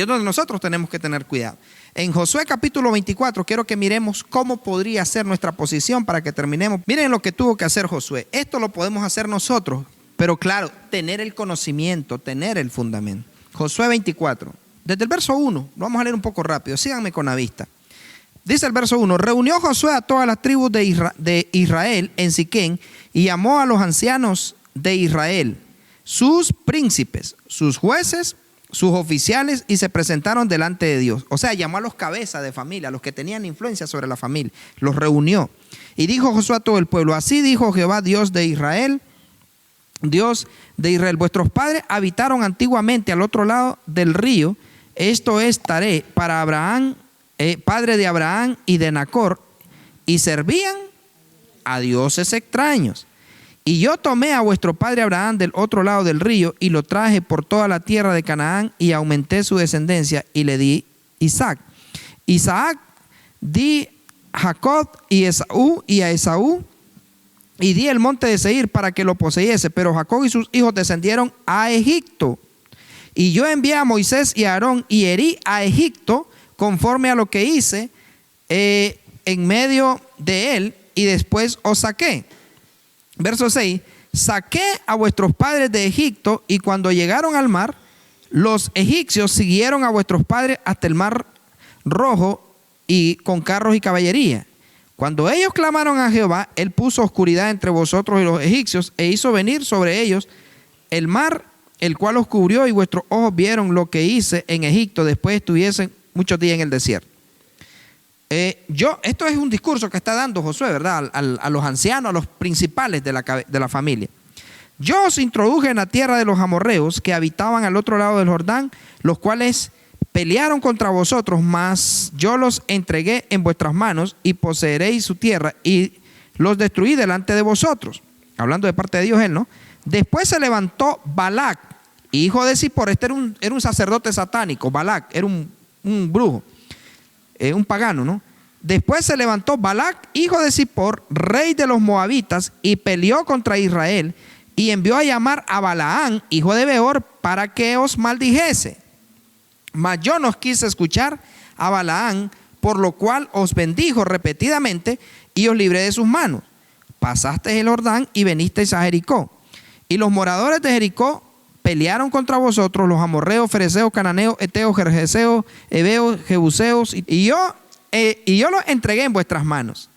donde nosotros tenemos que tener cuidado. En Josué capítulo 24 quiero que miremos cómo podría ser nuestra posición para que terminemos. Miren lo que tuvo que hacer Josué. Esto lo podemos hacer nosotros, pero claro, tener el conocimiento, tener el fundamento. Josué 24, desde el verso 1, lo vamos a leer un poco rápido, síganme con la vista. Dice el verso 1, reunió Josué a todas las tribus de Israel en Siquén y llamó a los ancianos de Israel, sus príncipes, sus jueces, sus oficiales, y se presentaron delante de Dios. O sea, llamó a los cabezas de familia, a los que tenían influencia sobre la familia, los reunió. Y dijo Josué a todo el pueblo: así dijo Jehová, Dios de Israel, vuestros padres habitaron antiguamente al otro lado del río, esto es Taré, para Abraham, padre de Abraham y de Nacor, y servían a dioses extraños. Y yo tomé a vuestro padre Abraham del otro lado del río y lo traje por toda la tierra de Canaán y aumenté su descendencia y le di Isaac. Isaac di Jacob y a Esaú, y di el monte de Seir para que lo poseyese, pero Jacob y sus hijos descendieron a Egipto. Y yo envié a Moisés y a Aarón y herí a Egipto conforme a lo que hice en medio de él, y después os saqué. Verso 6, saqué a vuestros padres de Egipto, y cuando llegaron al mar, los egipcios siguieron a vuestros padres hasta el mar rojo, y con carros y caballería. Cuando ellos clamaron a Jehová, él puso oscuridad entre vosotros y los egipcios, e hizo venir sobre ellos el mar, el cual os cubrió, y vuestros ojos vieron lo que hice en Egipto, después estuviesen muchos días en el desierto. Esto es un discurso que está dando Josué, ¿verdad? A los ancianos, a los principales de la familia. Yo os introduje en la tierra de los amorreos que habitaban al otro lado del Jordán, los cuales pelearon contra vosotros, mas yo los entregué en vuestras manos, y poseeréis su tierra, y los destruí delante de vosotros. Hablando de parte de Dios él, ¿no? Después se levantó Balac, hijo de Zippor. Este era un sacerdote satánico. Balac era un brujo, un pagano, ¿no? Después se levantó Balac, hijo de Zippor, rey de los moabitas, y peleó contra Israel, y envió a llamar a Balaán, hijo de Beor, para que os maldijese. Mas yo no quise escuchar a Balaán, por lo cual os bendijo repetidamente y os libré de sus manos. Pasasteis el Jordán y venisteis a Jericó. Y los moradores de Jericó pelearon contra vosotros, los amorreos, fereceos, cananeos, eteos, gergeseos, heveos, jebuseos, y yo los entregué en vuestras manos.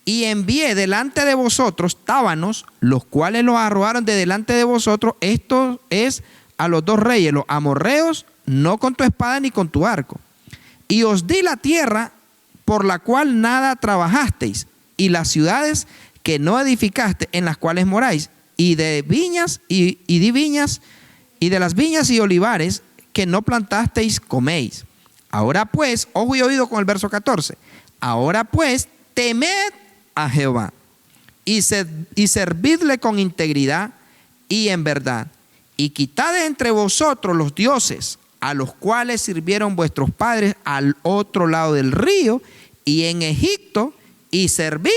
Y envié delante de vosotros tábanos, los cuales los arrojaron de delante de vosotros. Esto es a los dos reyes, los amorreos, no con tu espada ni con tu arco. Y os di la tierra por la cual nada trabajasteis, y las ciudades que no edificaste, en las cuales moráis, y de viñas y di viñas, y de las viñas y olivares que no plantasteis, coméis. Ahora pues, ojo y oído con el verso 14. Ahora pues, temed a Jehová y servidle con integridad y en verdad, y quitad de entre vosotros los dioses a los cuales sirvieron vuestros padres al otro lado del río y en Egipto, y servid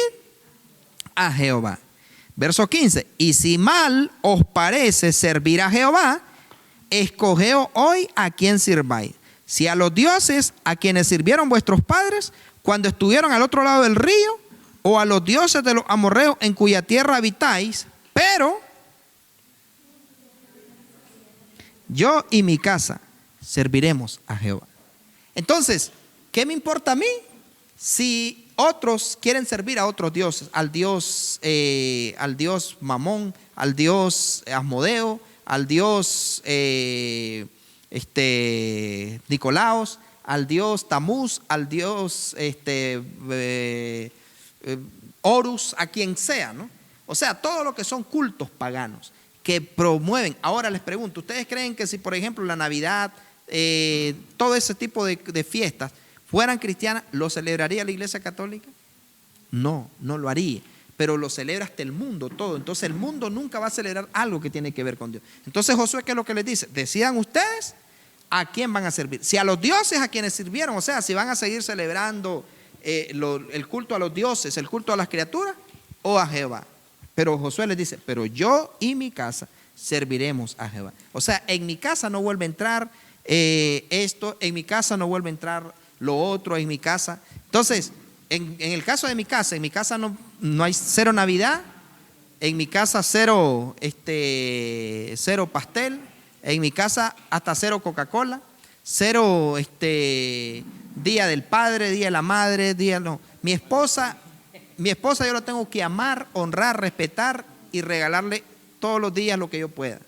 a Jehová. Verso 15, y si mal os parece servir a Jehová, escogeos hoy a quién sirváis, si a los dioses a quienes sirvieron vuestros padres cuando estuvieron al otro lado del río, o a los dioses de los amorreos en cuya tierra habitáis, pero yo y mi casa serviremos a Jehová. Entonces, ¿qué me importa a mí si otros quieren servir a otros dioses? Al dios Mamón, al dios Asmodeo, al dios Nicolaos, al dios Tamuz, al dios Horus, a quien sea, ¿no? O sea, todo lo que son cultos paganos que promueven. Ahora les pregunto, ¿ustedes creen que si, por ejemplo, la Navidad, todo ese tipo de fiestas fueran cristianas, lo celebraría la Iglesia Católica? No, no lo haría, pero lo celebra hasta el mundo todo. Entonces el mundo nunca va a celebrar algo que tiene que ver con Dios. Entonces Josué, ¿qué es lo que les dice? Decidan ustedes a quién van a servir. Si a los dioses a quienes sirvieron, o sea, si van a seguir celebrando el culto a los dioses, el culto a las criaturas, o a Jehová. Pero Josué les dice, pero yo y mi casa serviremos a Jehová. O sea, en mi casa no vuelve a entrar esto, en mi casa no vuelve a entrar lo otro, en mi casa. Entonces, en el caso de mi casa, en mi casa no hay cero Navidad, en mi casa cero pastel, en mi casa hasta cero Coca-Cola, cero Día del Padre, Día de la Madre, no. Mi esposa yo la tengo que amar, honrar, respetar y regalarle todos los días lo que yo pueda.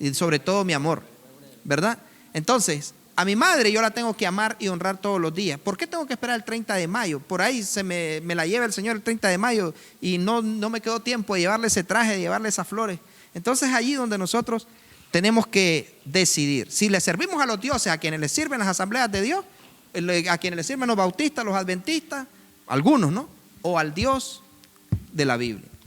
y sobre todo mi amor, ¿verdad? Entonces, a mi madre yo la tengo que amar y honrar todos los días. ¿Por qué tengo que esperar el 30 de mayo? Por ahí me la lleva el Señor el 30 de mayo y no me quedó tiempo de llevarle ese traje, de llevarle esas flores. Entonces allí donde nosotros tenemos que decidir. Si le servimos a los dioses, a quienes les sirven las asambleas de Dios, a quienes les sirven los bautistas, los adventistas, algunos, ¿no? O al Dios de la Biblia.